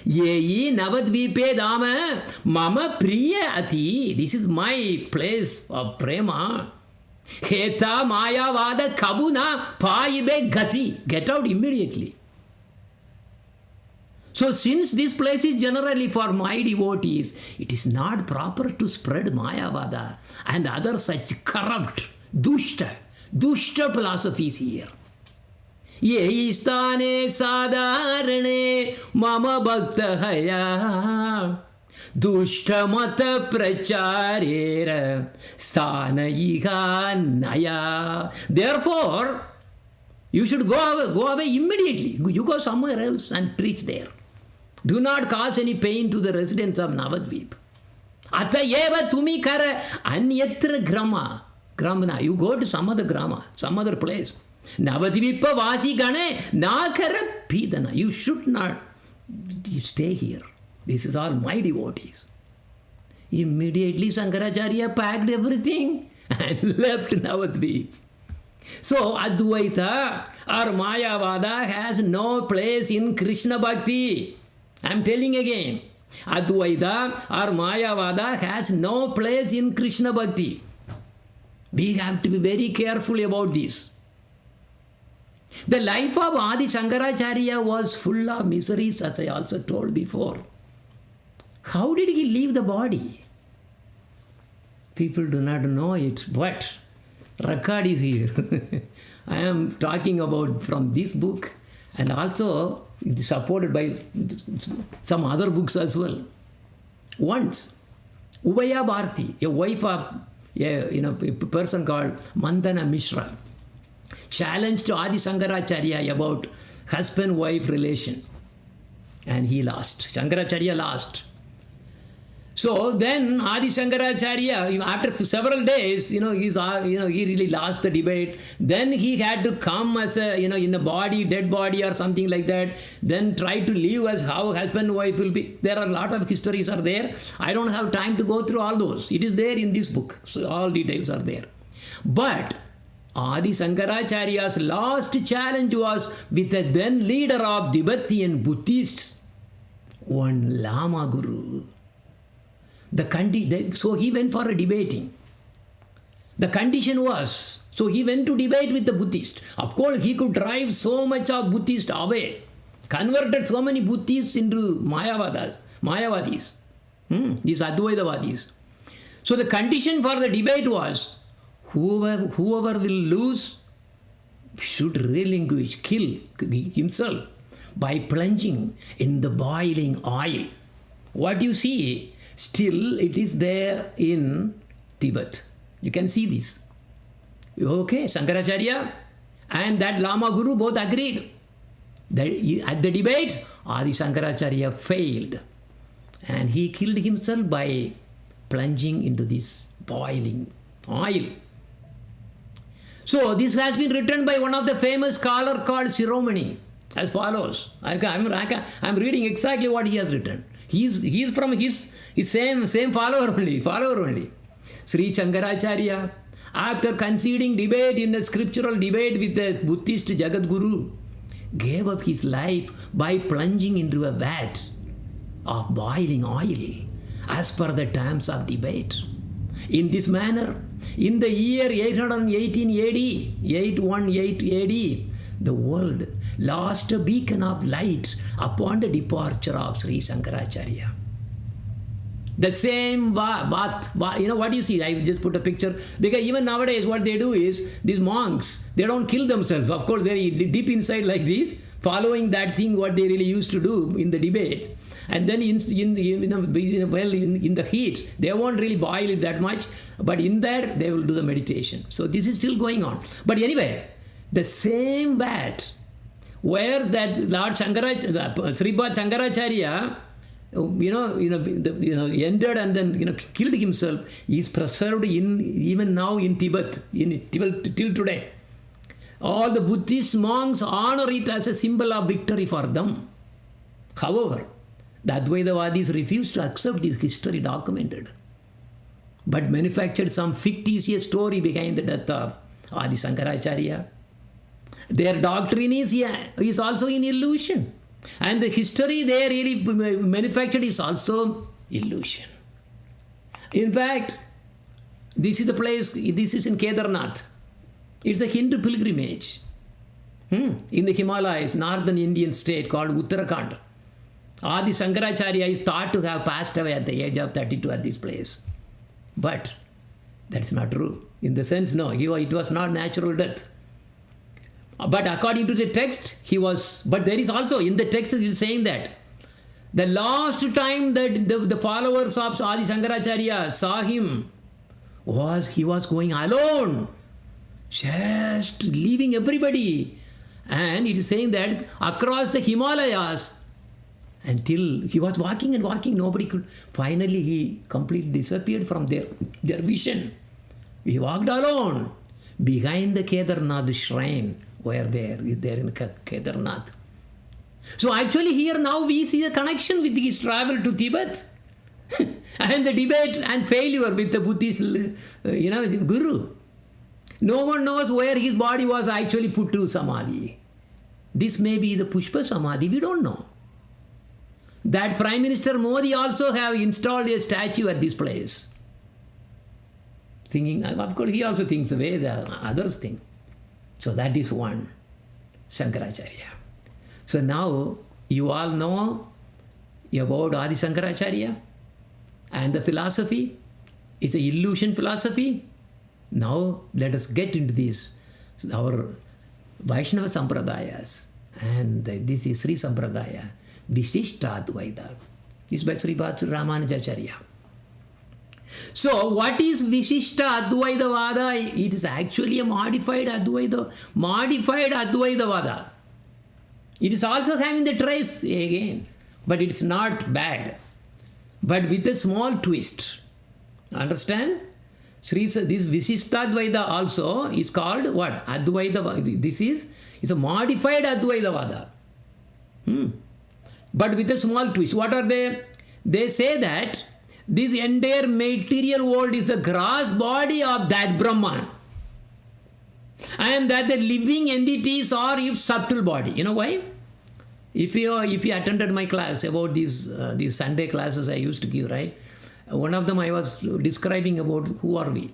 Yeyi Navadvipe Dama Mama Priya Ati. This is my place of prema. Heta Mayavada Kabuna Paibe Gati. Get out immediately. So since this place is generally for my devotees, it is not proper to spread Mayavada and other such corrupt, dushta philosophies here. Yehi stane sadharane mama bhakta haya dushta mata pracharera sthana iha naya. Therefore, you should go away immediately. You go somewhere else and preach there. Do not cause any pain to the residents of Navadvip. Atayeva tumi kara anyatra gramana. You go to some other grama, some other place. Navadvipa vasi gane nakara pidana. You should not stay here. This is all my devotees. Immediately Shankaracharya packed everything and left Navadvip. So Advaita or Mayavada has no place in Krishna Bhakti. I am telling again, Advaita or Mayavada has no place in Krishna Bhakti. We have to be very careful about this. The life of Adi Shankaracharya was full of miseries, as I also told before. How did he leave the body? People do not know it, but record is here. I am talking about from this book and also supported by some other books as well. Once, Ubaya Bharti, a wife of a person called Mandana Mishra, challenged Adi Shankaracharya about husband-wife relation, and he lost. Shankaracharya lost. So then Adi Shankaracharya, after several days, he really lost the debate. Then he had to come as in a body, dead body or something like that. Then try to live as how husband and wife will be. There are a lot of histories are there. I don't have time to go through all those. It is there in this book. So all details are there. But Adi Shankaracharya's last challenge was with the then leader of Tibetan Buddhists, one Lama Guru. So he went for a debating. The condition was, so he went to debate with the Buddhist. Of course, he could drive so much of Buddhist away, converted so many Buddhists into Mayavadis, these Advaitavadis. So the condition for the debate was, whoever will lose should relinquish, kill himself by plunging in the boiling oil. What you see, still it is there in Tibet. You can see this. Okay, Shankaracharya and that Lama Guru both agreed. At the debate, Adi Shankaracharya failed. And he killed himself by plunging into this boiling oil. So this has been written by one of the famous scholar called Shiromani as follows. I'm reading exactly what he has written. He's from his same follower only. Sri Shankaracharya, after conceding debate in a scriptural debate with the Buddhist Jagadguru, gave up his life by plunging into a vat of boiling oil as per the terms of debate. In this manner, in the year 818 AD, 818 AD, the world lost a beacon of light upon the departure of Sri Shankaracharya. The same what you see, I just put a picture, because even nowadays what they do is, these monks, they don't kill themselves. Of course, they're deep inside like this, following that thing what they really used to do in the debate. And then in the heat, they won't really boil it that much, but in that they will do the meditation. So this is still going on. But anyway, the same vat where that Lord Sripad Shankaracharya, entered and then killed himself, is preserved even now in Tibet, till today. All the Buddhist monks honor it as a symbol of victory for them. However, the Advaitavadis refused to accept this history documented, but manufactured some fictitious story behind the death of Adi Shankaracharya. Their doctrine is also in illusion. And the history they really manufactured is also illusion. In fact, this is the place, this is in Kedarnath. It's a Hindu pilgrimage in the Himalayas, northern Indian state called Uttarakhand. Adi Shankaracharya is thought to have passed away at the age of 32 at this place. But that's not true. In the sense, no, it was not natural death. But according to the text, but there is also, in the text it is saying that the last time that the followers of Adi Shankaracharya saw him he was going alone, just leaving everybody. And it is saying that across the Himalayas, until he was walking and walking, nobody could. Finally, he completely disappeared from their vision. He walked alone behind the Kedarnath shrine, where there in Kedarnath. So actually here now we see a connection with his travel to Tibet and the debate and failure with the Buddhist guru. No one knows where his body was actually put to Samadhi. This may be the Pushpa Samadhi, we don't know. That Prime Minister Modi also have installed a statue at this place. Thinking, of course, he also thinks the way the others think. So that is one, Shankaracharya. So now you all know about Adi Shankaracharya and the philosophy. It's an illusion philosophy. Now let us get into this, our Vaishnava Sampradayas. And this is Sri Sampradaya, Visishta Advaita. This is by Sripad Ramanujacharya. So what is Visishta Advaitavada? It is actually a modified Advaitavada. It is also having the trace again, but it's not bad. But with a small twist. Understand? This Visishta Advaita also is called what? Advaita. This is a modified Advaitavada. But with a small twist. What are they? They say that this entire material world is the gross body of that Brahman, and that the living entities are its subtle body. You know why? If you attended my class about these Sunday classes I used to give, right? One of them I was describing about who are we.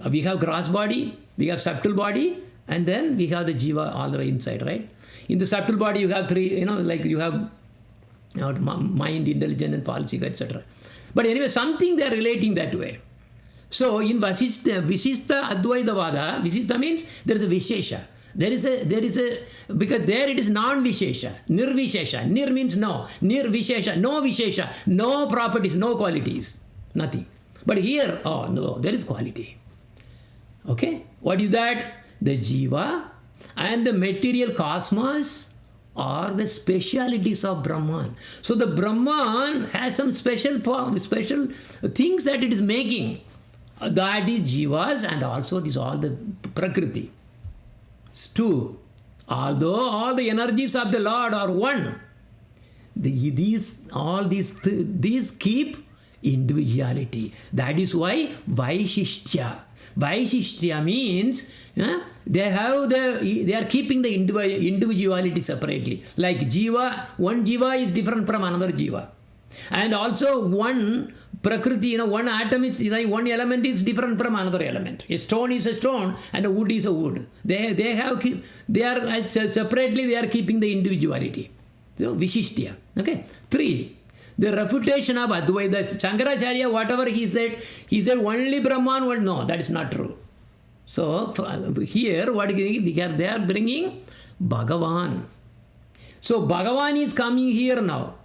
We have gross body, we have subtle body, and then we have the jiva all the way inside, right? In the subtle body you have three, like you have mind, intelligence, and falsica, etc. But anyway, something they are relating that way. So in Visishta Advaitavada, Visishta means there is a Vishesha. There is a because there it is non-Vishesha, Nirvishesha. Nir means no, Nirvishesha, no Vishesha, no properties, no qualities, nothing. But here, no, there is quality. Okay, what is that? The jiva and the material cosmos are the specialities of Brahman. So the Brahman has some special things that it is making. That is jivas, and also this all the prakriti. It's two. Although all the energies of the Lord are one, these keep individuality. That is why Vaishishtya. Vaishishtya means they are keeping the individuality separately. Like jiva, one jiva is different from another jiva. And also one prakriti, one atom is, one element is different from another element. A stone is a stone and a wood is a wood. They are separately, they are keeping the individuality. So Vishishtya. Okay. 3. The refutation of Advaita. Shankaracharya, whatever he said only Brahman. No, that is not true. So here, what they are bringing Bhagavan. So Bhagavan is coming here now.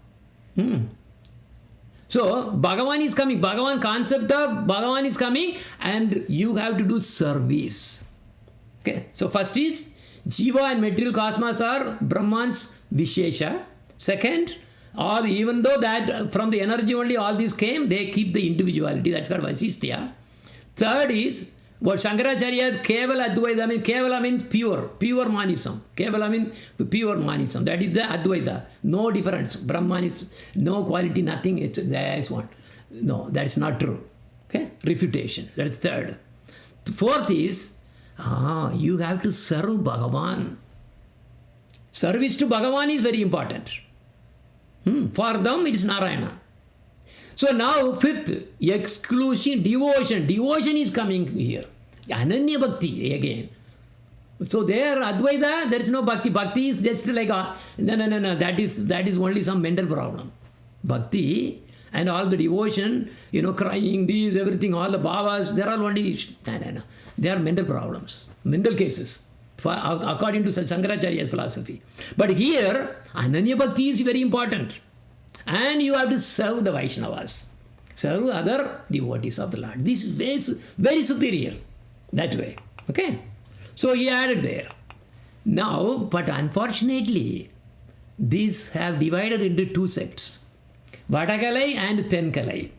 So Bhagavan is coming. Bhagavan concept of Bhagavan is coming, and you have to do service. Okay. So first is Jiva and material cosmos are Brahman's Vishesha. Second, even though that from the energy only all these came, they keep the individuality. That's called Vasistya. Third is what Shankaracharya Kevala Advaita. Kevala means pure monism. Kevala means pure monism. That is the Advaita. No difference. Brahman is no quality, nothing. There is one. No, that is not true. Okay? Refutation. That is third. Fourth is you have to serve Bhagavan. Service to Bhagavan is very important. For them, it is Narayana. So now, fifth, exclusive devotion. Devotion is coming here. Ananya Bhakti again. So there, Advaita, there is no Bhakti. Bhakti is just like, no. That is only some mental problem. Bhakti and all the devotion, crying, these, everything, all the bhavas, they are all only, no. They are mental problems, mental cases, according to Shankaracharya's philosophy. But here, Ananya Bhakti is very important. And you have to serve the Vaishnavas, serve other devotees of the Lord. This is very, very superior that way. Okay? So he added there. Now, but unfortunately, these have divided into two sects, Vadakalai and Tenkalai.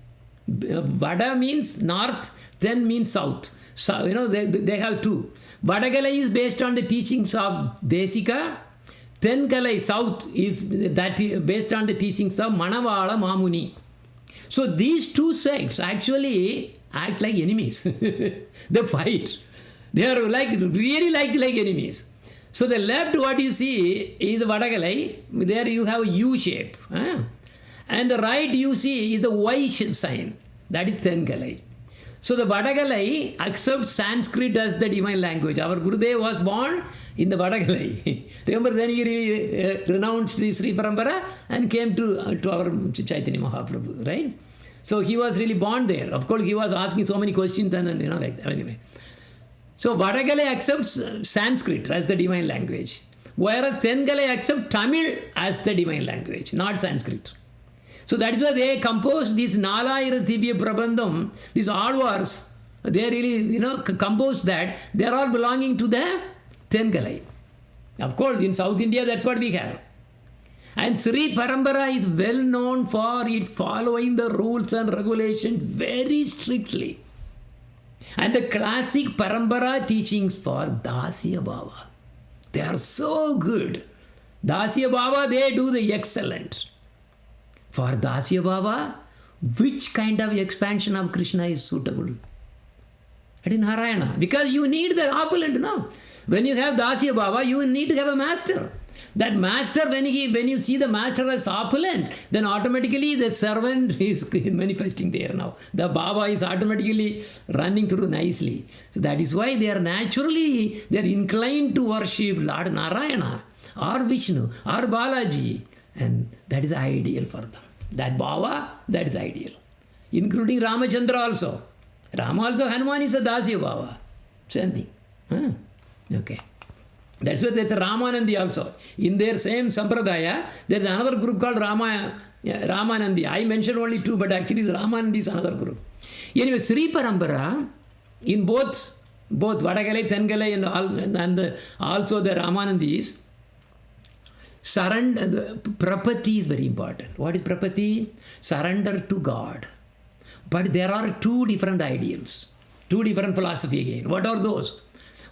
Vada means north, Ten means south. So, they have two. Vadakalai is based on the teachings of Desika. Tenkalai, south, is that based on the teachings of Manavala Mamuni. So these two sects actually act like enemies. They fight. They are really like enemies. So the left, what you see is Vadakalai. There you have a U shape. And the right you see is the Y sign. That is Tenkalai. So the Vadakalai accepts Sanskrit as the divine language. Our Gurudev was born in the Vadakalai. Remember, then he renounced the Sri Parampara and came to our Chaitanya Mahaprabhu, right? So he was really born there. Of course, he was asking so many questions and like that. Anyway. So Vadakalai accepts Sanskrit as the divine language, whereas Tenkalai accepts Tamil as the divine language, not Sanskrit. So that is why they composed this Nalayira Divya Prabandham, these Alvars, they really, composed that. They are all belonging to the Tenkalai. Of course, in South India, that's what we have. And Sri Parampara is well known for its following the rules and regulations very strictly. And the classic Parampara teachings for Dasya Bhava. They are so good. Dasya Bhava, they do the excellent. For Dasya Bhava, which kind of expansion of Krishna is suitable? It is Narayana. Because you need the opulent now. When you have Dasya Bhava, you need to have a master. That master, when you see the master as opulent, then automatically the servant is manifesting there now. The Bhava is automatically running through nicely. So that is why they are inclined to worship Lord Narayana or Vishnu or Balaji. And that is ideal for them. That Bhava, that is ideal. Including Ramachandra also. Rama also, Hanuman is a Dasya Bhava. Same thing. Okay. That's why there's a Ramanandi also. In their same Sampradaya, there's another group called Ramanandi. I mentioned only two, but actually Ramanandi is another group. Anyway, Sri Parampara, in both Vadakalai, Tenkalai, and also the Ramanandis, surrender, the prapati is very important. What is prapati? Surrender to God. But there are two different ideals. Two different philosophy again. What are those?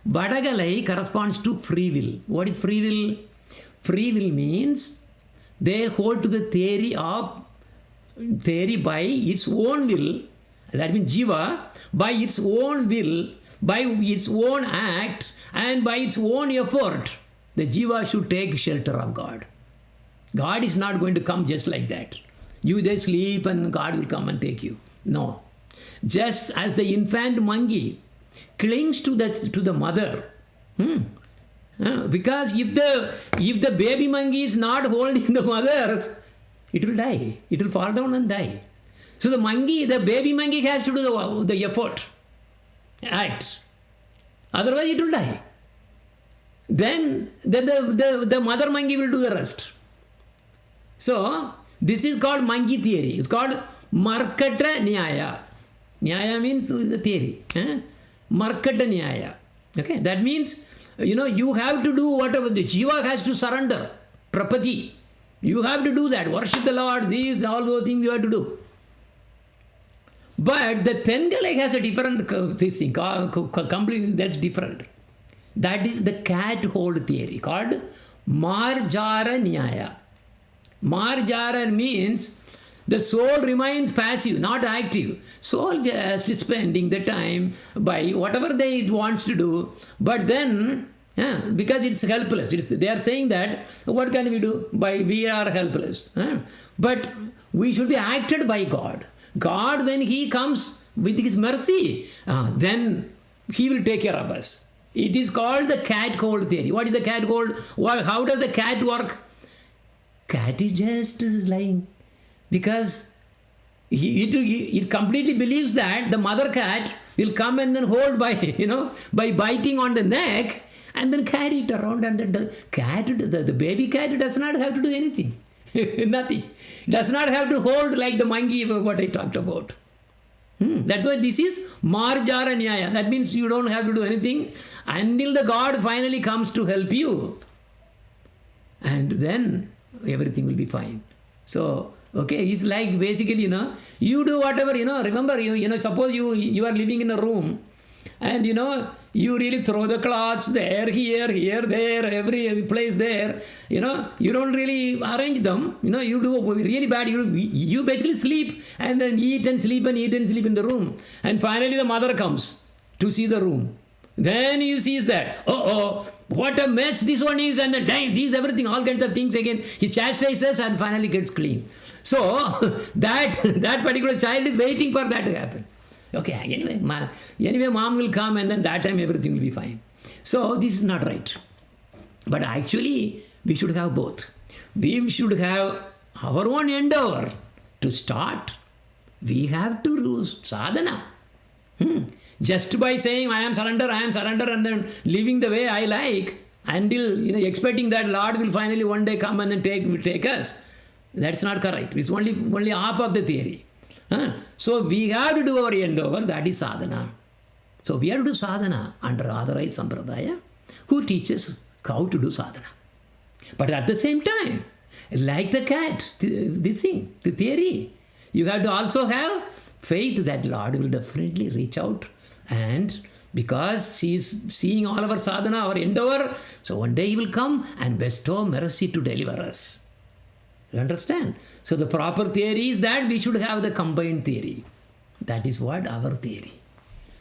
Vadagalai corresponds to free will. What is free will? Free will means they hold to the theory by its own will. That means Jiva, by its own will, by its own act, and by its own effort, the Jiva should take shelter of God. God is not going to come just like that. You just sleep and God will come and take you. No. Just as the infant monkey clings to the mother. Because if the baby monkey is not holding the mother, it will die. It will fall down and die. So the baby monkey has to do the effort, act. Otherwise it will die. Then the mother monkey will do the rest. So this is called monkey theory. It's called Markata Nyaya. Nyaya means the theory. Markata Nyaya. Okay, that means, you have to do whatever the Jiva has to surrender. Prapati. You have to do that. Worship the Lord. All those things you have to do. But the Tengalai has a different thing. Completely, that's different. That is the cat hold theory called Marjara Nyaya. Marjara means the soul remains passive, not active. Soul just spending the time by whatever it wants to do. But then, because it's helpless. They are saying that, what can we do? We are helpless. But we should be acted by God. God, when He comes with His mercy, then He will take care of us. It is called the cat hold theory. What is the cat hold? How does the cat work? Cat is just lying. Because it completely believes that the mother cat will come and then hold by biting on the neck and then carry it around. And the baby cat does not have to do anything. Nothing. Does not have to hold like the monkey, what I talked about. That's why this is Marjara Nyaya. That means you don't have to do anything until the God finally comes to help you. And then everything will be fine. So, okay, it's like basically, you do whatever, remember, suppose you are living in a room and, you really throw the clothes there, here, there, every place there, you don't really arrange them, you do really bad, you basically sleep and then eat and sleep in the room. And finally the mother comes to see the room. Then you see that, what a mess this one is, and then these everything, all kinds of things again. He chastises and finally gets clean. So that particular child is waiting for that to happen. Okay, anyway, mom will come and then that time everything will be fine. So this is not right. But actually, we should have both. We should have our own endeavor. To start, we have to do sadhana. Just by saying, I am surrender, and then living the way I like, until, expecting that Lord will finally one day come and then take us. That's not correct. It's only half of the theory. So we have to do our endeavor, that is sadhana. So we have to do sadhana under authorized sampradaya, who teaches how to do sadhana. But at the same time, like the cat, the theory, you have to also have faith that Lord will definitely reach out, and because He is seeing all our sadhana, our endeavor, so one day He will come and bestow mercy to deliver us. You understand? So the proper theory is that we should have the combined theory. That is what our theory.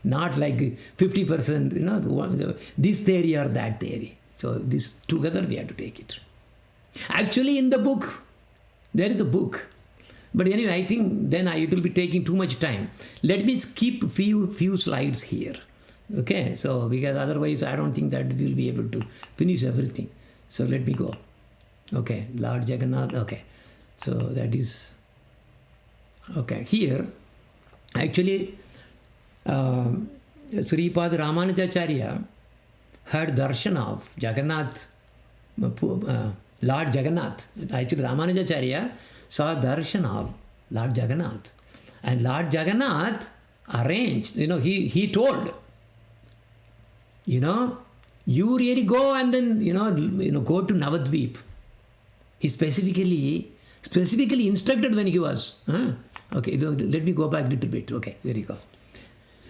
Not like 50%, this theory or that theory. So this together we have to take it. Actually in the book, there is a book. But anyway, I think then it will be taking too much time. Let me skip few slides here. Okay, so because otherwise I don't think that we will be able to finish everything. So let me go. Okay, Lord Jagannath, okay. So that is, okay. Here, actually, Sripad Ramanujacharya had darshan of Jagannath, Lord Jagannath. Actually, Ramanujacharya saw darshan of Lord Jagannath. And Lord Jagannath arranged, he told, you really go and then, go to Navadvip. He specifically instructed when he was. Okay, let me go back a little bit. Okay, there you go.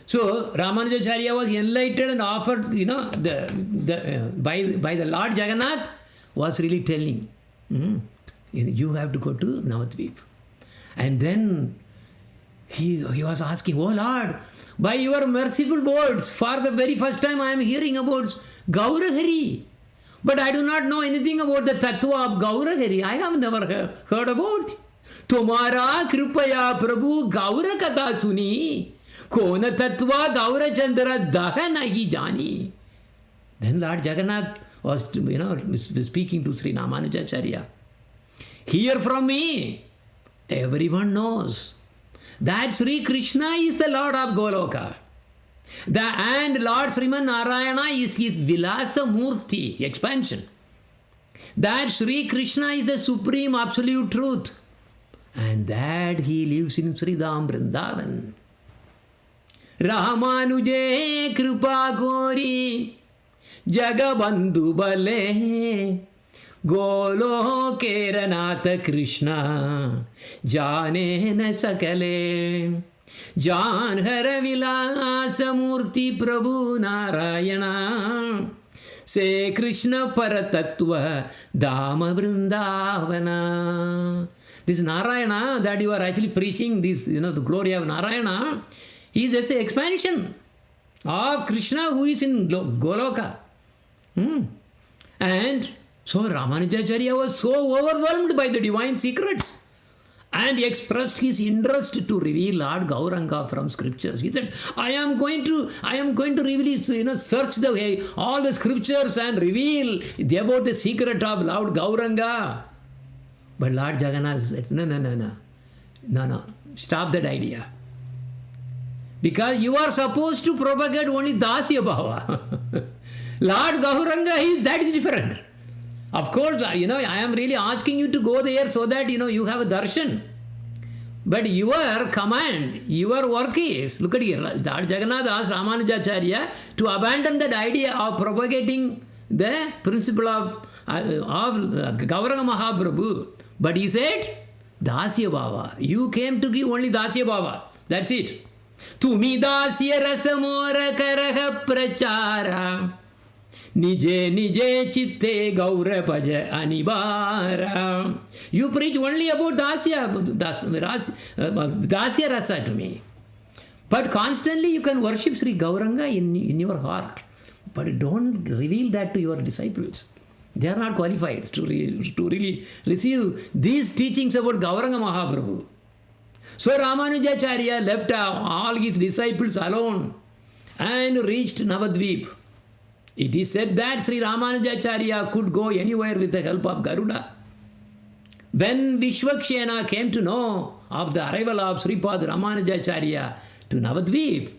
So Ramanujacharya was enlightened and offered, by the Lord Jagannath was really telling, you have to go to Navadvip. And then he was asking, oh Lord, by your merciful words, for the very first time I am hearing about Gaurahari. But I do not know anything about the Tattva of Gaurahari. I have never heard about it. Tumara Kripaya Prabhu Gaura Katha Suni. Kona Tattva Gaura Chandra Daha Nahi Jani. Then Lord Jagannath was speaking to Sri Ramanujacharya. Hear from me. Everyone knows that Sri Krishna is the Lord of Goloka. And Lord Sriman Narayana is his Vilasa Murti, expansion. That Sri Krishna is the supreme absolute truth. And that he lives in Sridham Vrindavan. Ramanuje Kripa Gori Jagabandhu Bale Golo Keranatha Krishna Jane na Sakale Jan Hara Vilasa Murti Prabhu Narayana Se Krishna Paratattva Dama Vrindavana. This Narayana that you are actually preaching, this, the glory of Narayana, is just an expansion of Krishna who is in Goloka. And so Ramanujacharya was so overwhelmed by the divine secrets and expressed his interest to reveal Lord Gauranga from scriptures. He said, I am going to really search all the scriptures and reveal about the secret of Lord Gauranga. But Lord Jagannath said, no, stop that idea. Because you are supposed to propagate only Dasya Bhava. Lord Gauranga, that is different. Of course, I am really asking you to go there so that, you have a darshan. But your command, your work is, look at here, Lord Jagannath asked Ramanujacharya to abandon that idea of propagating the principle of Gauranga Mahaprabhu. But he said, Dasya Bhava. You came to give only Dasya Bhava. That's it. Tumi Dasya Rasamora Karaha Prachara. Nije Nije Chitte Gaura Paja Anibara. You preach only about Dasya Rasa to me. But constantly you can worship Sri Gauranga in your heart. But don't reveal that to your disciples. They are not qualified to really receive these teachings about Gauranga Mahaprabhu. So Ramanujacharya left all his disciples alone and reached Navadvip. It is said that Sri Ramanujacharya could go anywhere with the help of Garuda. When Vishwakshena came to know of the arrival of Sripad Ramanujacharya to Navadvip,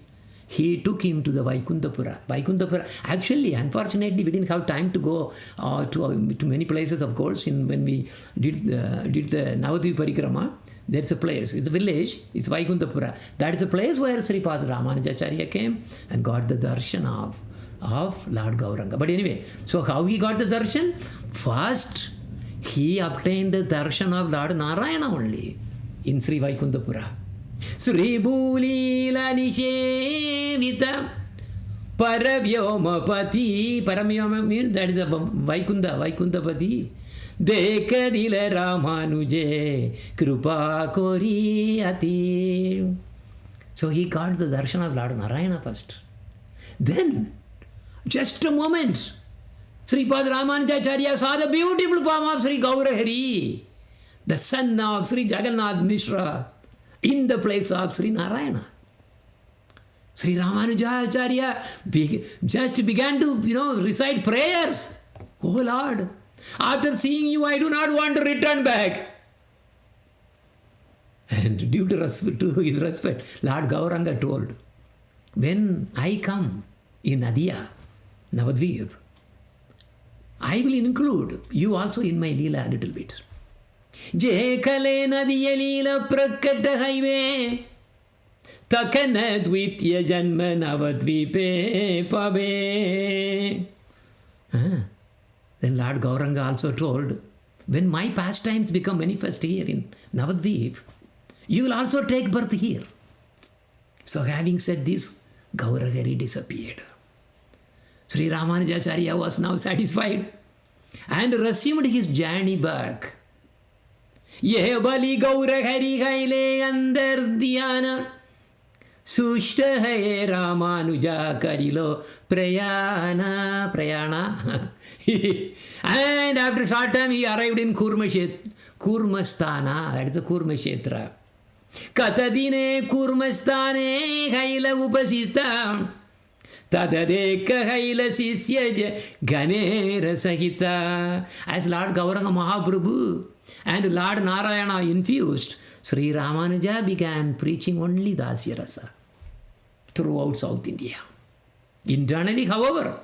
he took him to the Vaikuntapura. Actually, unfortunately, we didn't have time to go to many places, of course, when we did the Navadvip Parikrama. There's a place, it's a village, it's Vaikuntapura. That is the place where Sripad Ramanujacharya came and got the darshan of Lord Gauranga. But anyway, so how he got the darshan? First, he obtained the darshan of Lord Narayana only in Sri Vaikuntapura. Sri Bhulila Nishevita Paravyomapati. Paravyoma means that is the Vaikuntapati. Dekadila Ramanuje Krupa Kori Ati. So he got the darshan of Lord Narayana first. Then, just a moment, Sripad Ramanujacharya saw the beautiful form of Sri Gaurahari, the son of Sri Jagannath Mishra, in the place of Sri Narayana. Sri Ramanujacharya just began to, recite prayers. Oh Lord, after seeing you, I do not want to return back. And due to his respect, Lord Gauranga told, when I come in Nadia, Navadvip, I will include you also in my Leela a little bit. Je kale nadiya Leela prakata highway, takana dvitya janma Navadvipe pabe. Then Lord Gauranga also told, when my pastimes become manifest here in Navadvip, you will also take birth here. So having said this, Gaurahari disappeared. Sri Ramanujacharya was now satisfied and resumed his journey back. Yeh bali Gaurahari gaile andar dhyana, sushta hai Ramanuja karilo prayana. And after a short time he arrived in Kurmasthana, that is the Kurmashetra. Katadine Kurmasthane gaila upasita, Tadadeka gaila sisya ganera sahita. As Lord Gauranga Mahaprabhu and Lord Narayana infused, Sri Ramanuja began preaching only Dasya Rasa throughout South India. Internally, however,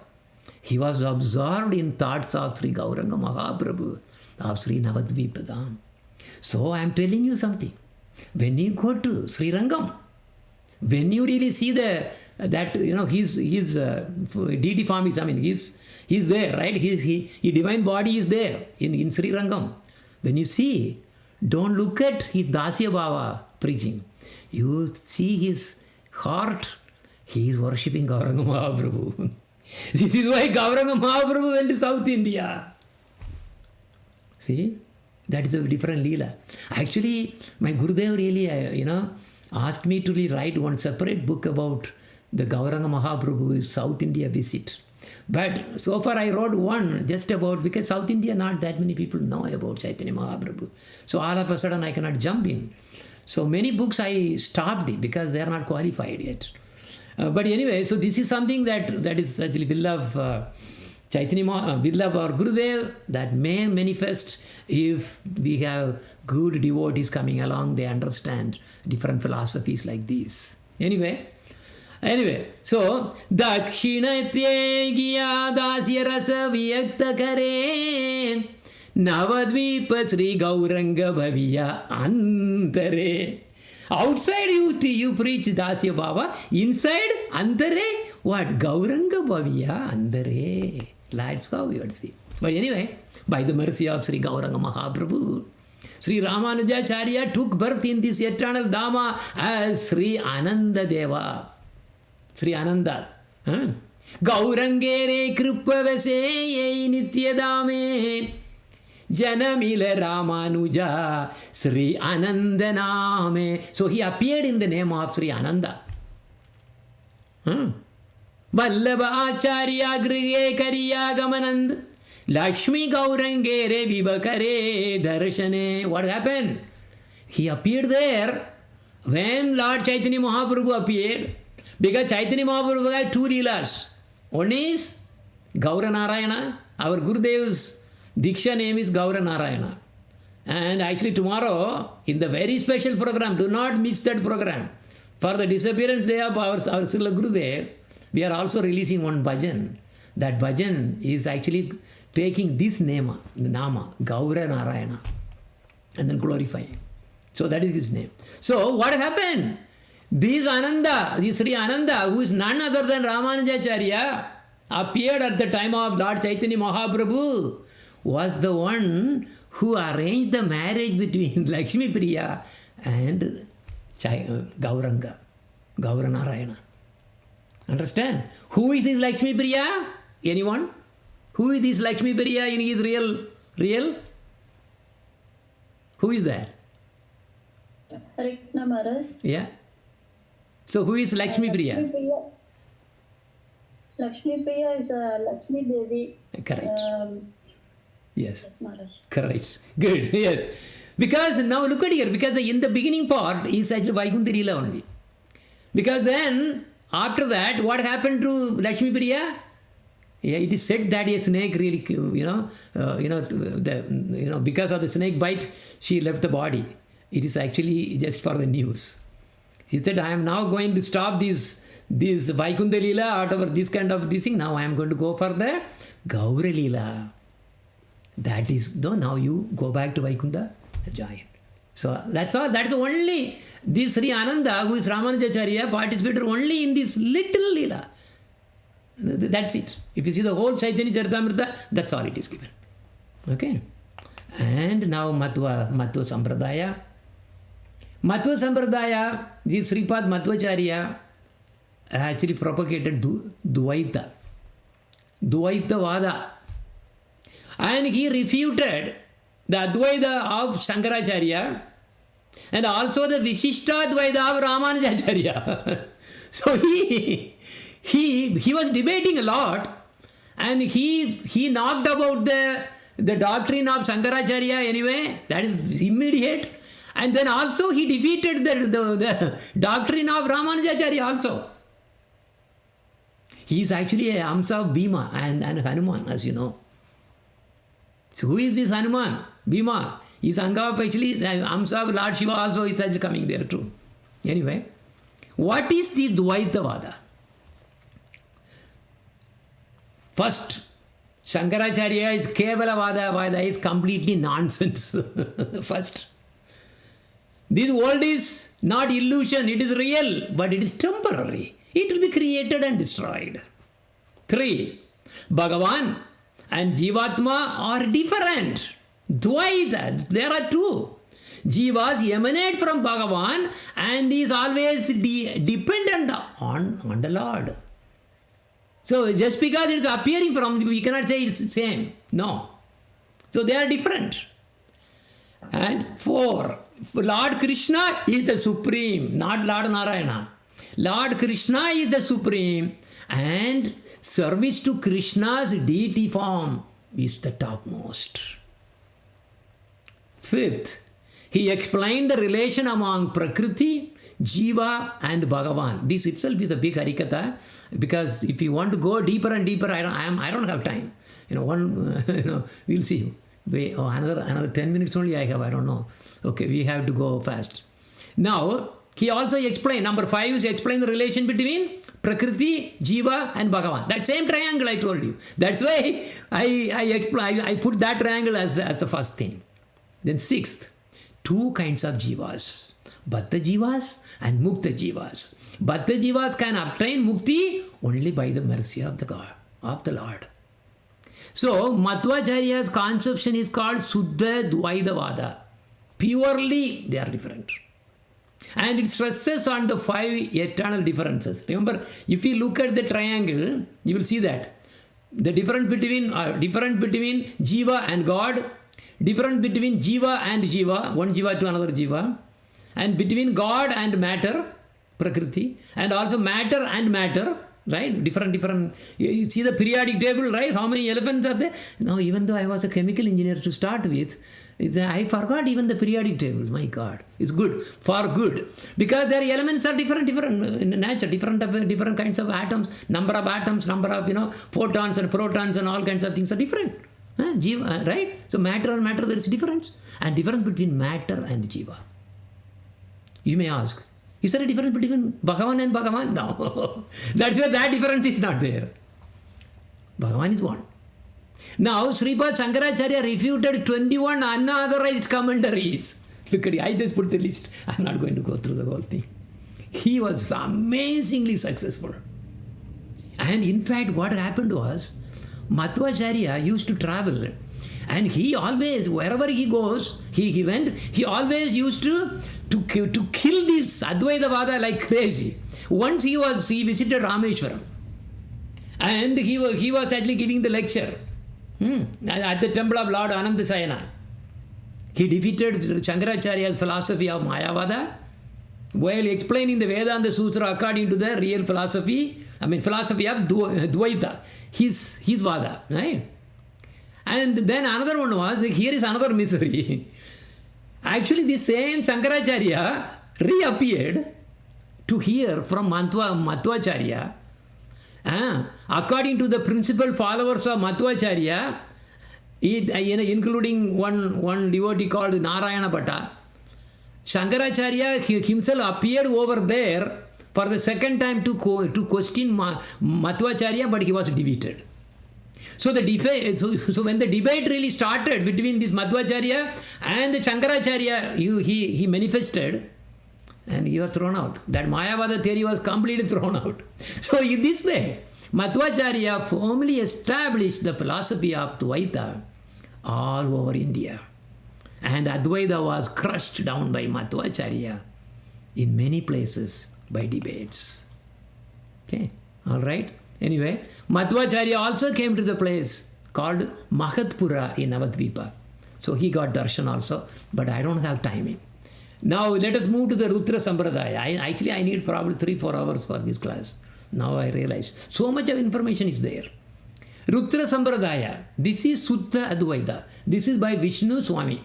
he was absorbed in thoughts of Sri Gauranga Mahaprabhu, of Sri Navadvipadam. So I am telling you something. When you go to Sri Rangam, when you really see his deity form is, he's there, right? His divine body is there in Sri Rangam. When you see, don't look at his Dasya Bhava preaching. You see his heart, he is worshipping Gauranga Mahaprabhu. This is why Gauranga Mahaprabhu went to South India. See, that is a different Leela. Actually, my Gurudev really, asked me to write one separate book about the Gauranga Mahaprabhu's South India visit. But so far I wrote one just about, because South India not that many people know about Chaitanya Mahaprabhu. So all of a sudden I cannot jump in. So many books I stopped it because they are not qualified yet. But anyway, so this is something that is actually will of Chaitanya will of our Gurudev that may manifest if we have good devotees coming along, they understand different philosophies like these. Anyway, so Dakshinatyegiya Dasya Rasa Vyakta Kare Navadvipa Sri Gauranga Bhaviya Antare. Outside you preach Dasya Bhava, inside Antare, what? Gauranga Bhaviya Antare. That's how we would see. But anyway, by the mercy of Sri Gauranga Mahaprabhu, Sri Ramanujacharya took birth in this eternal Dhamma as Sri Ananda Deva. Sri Ananda. Gaurangere Kripavase Nityadame Janamila Ramanuja Sri Ananda Name. So he appeared in the name of Sri Ananda. Vallabha Acharya Grihe Kariya Gamanand Lakshmi Gaurangere Vibhakare Darshane. What happened? He appeared there when Lord Chaitanya Mahaprabhu appeared. Because Chaitanya Mahaprabhu had two Leelas. One is Gaura Narayana. Our Gurudev's Diksha name is Gaura Narayana. And actually tomorrow, in the very special program, do not miss that program. For the disappearance day of our Srila Gurudev, we are also releasing one bhajan. That bhajan is actually taking this nama, Gaura Narayana, and then glorifying. So that is his name. So what happened? This Sri Ananda, who is none other than Ramanujacharya, appeared at the time of Lord Chaitanya Mahaprabhu, was the one who arranged the marriage between Lakshmi Priya and Gauranga, Gaura Narayana. Understand? Who is this Lakshmi Priya? Anyone? Who is this Lakshmi Priya in his real? Who is that? Krishna Maharaj. Yeah. So who is Lakshmi Priya? Lakshmi Priya is Lakshmi Devi. Correct. Yes. Yes, Maharaj. Correct. Good. Yes. Because now look at here. Because in the beginning part is actually Vaikuntha Leela only. Because then after that, what happened to Lakshmi Priya? Yeah, it is said that a snake really, because of the snake bite, she left the body. It is actually just for the news. She said, I am now going to stop this Vaikuntha Leela, whatever this kind of this thing. Now I am going to go for the Gaura Leela. That is, now you go back to Vaikuntha, join. So that's all. That's only this Sri Ananda, who is Ramanujacharya, participated only in this little Leela. That's it. If you see the whole Chaitanya Charitamrita, that's all it is given. Okay. And now Matva Sampradaya. Matva Sampradaya, this Sripad Matvacharya, actually propagated Dvaita. Dvaita Vada. And he refuted the Advaita of Shankaracharya and also the Vishishta Advaita of Ramanujacharya. So he was debating a lot, and he knocked about the doctrine of Shankaracharya anyway, that is immediate. And then also he defeated the doctrine of Ramanujacharya also. He is actually a Amsa of Bhima and Hanuman, as you know. So who is this Hanuman? Bhima. He is Anga of actually Amsa of Lord Shiva also is actually coming there too. Anyway, what is the Dvaitavada? First, Shankaracharya is Kevalavada. Vada is completely nonsense. First. This world is not illusion, it is real, but it is temporary. It will be created and destroyed. 3. Bhagavan and Jivatma are different. Dvaita, there are two. Jivas emanate from Bhagavan and is always dependent on the Lord. So just because it is appearing from, we cannot say it's the same. No. So they are different. And 4. Lord Krishna is the supreme, not Lord Narayana. Lord Krishna is the supreme, and service to Krishna's deity form is the topmost. 5th, he explained the relation among Prakriti, Jiva and Bhagavan. This itself is a big Harikatha, because if you want to go deeper and deeper, I don't have time. We'll see. Another 10 minutes only I have, I don't know. Okay, we have to go fast. Now, he also explained, number 5 is explain the relation between Prakriti, Jiva and Bhagavan. That same triangle I told you. That's why I put that triangle as the first thing. Then 6th, 2 kinds of Jivas. Baddha Jivas and Mukta Jivas. Baddha Jivas can obtain Mukti only by the mercy of the God, of the Lord. So, Madhvacharya's conception is called Suddha Dvaitavada. Purely, they are different. And it stresses on the 5 eternal differences. Remember, if you look at the triangle, you will see that. The difference between Jiva and God, difference between Jiva and Jiva, one Jiva to another Jiva, and between God and matter, Prakriti, and also matter and matter, right? Different. You see the periodic table, right? How many elements are there? Now, even though I was a chemical engineer to start with, I forgot even the periodic table. My God, it's good, for good, because their elements are different in nature, different kinds of atoms, number of atoms, number of photons and protons and all kinds of things are different. Jiva, right? So matter and matter, there is difference, and difference between matter and Jiva. You may ask, is there a difference between Bhagavan and Bhagavan? No. That's why that difference is not there. Bhagavan is one. Now, Sripad Shankaracharya refuted 21 unauthorized commentaries. Look at it, I just put the list. I'm not going to go through the whole thing. He was amazingly successful. And in fact, what happened was, Madhvacharya used to travel, and he always, wherever he goes, he went, he always used to kill this Advaitavada like crazy. Once he visited Rameshwaram, and he was actually giving the lecture at the temple of Lord Anandasayana. He defeated Shankaracharya's philosophy of Mayavada while explaining the Vedanta Sutra according to the real philosophy, philosophy of Dvaita, his Vada, right? And then another one was, here is another misery. Actually, the same Shankaracharya reappeared to hear from Madhvacharya. According to the principal followers of Madhvacharya, including one devotee called Narayana Bhatta, Shankaracharya himself appeared over there for the second time to question Madhvacharya, but he was defeated. So when the debate really started between this Madhvacharya and the Shankaracharya, he manifested and he was thrown out. That Mayavada theory was completely thrown out. So in this way, Madhvacharya firmly established the philosophy of Dvaita all over India. And Advaita was crushed down by Madhvacharya in many places by debates. Okay, all right. Anyway, Madhvacharya also came to the place called Mahatpura in Navadvipa. So he got darshan also, but I don't have timing. Now let us move to the Rutra Sampradaya. I need probably 3-4 hours for this class. Now I realize so much of information is there. Rutra Sampradaya. This is Suddha Advaita. This is by Vishnu Swami.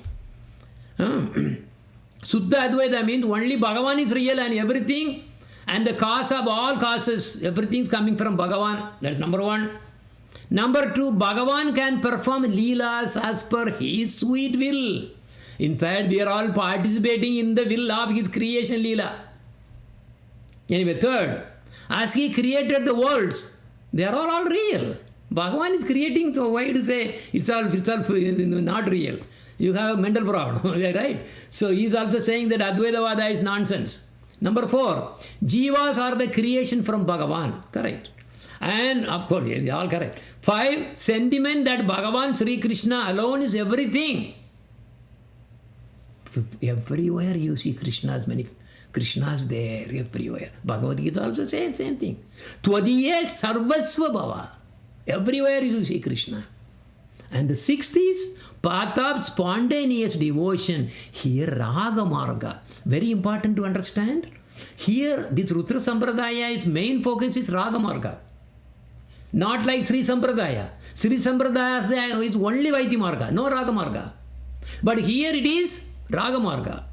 Suddha Advaita means only Bhagavan is real and everything, and the cause of all causes, everything is coming from Bhagavan. That's number one. Number two, Bhagavan can perform leelas as per his sweet will. In fact, we are all participating in the will of his creation leela. Anyway, third, as he created the worlds, they are all real. Bhagavan is creating, so why to say it's all not real? You have a mental problem, right? So he is also saying that Advaitavada is nonsense. Number four, jivas are the creation from Bhagavan. Correct. And of course, yes, they are all correct. 5, sentiment that Bhagavan Sri Krishna alone is everything. Everywhere you see Krishna's there, everywhere. Bhagavad Gita also says same thing. Tvadiye sarvasva bhava. Everywhere you see Krishna. And the 6th is path of spontaneous devotion. Here Raga Marga. Very important to understand. Here this Rutra Sampradaya, main focus is Raga Marga. Not like Sri Sampradaya. Sri Sampradaya is only Vaiti Marga, no Raga Marga. But here it is Raga Marga.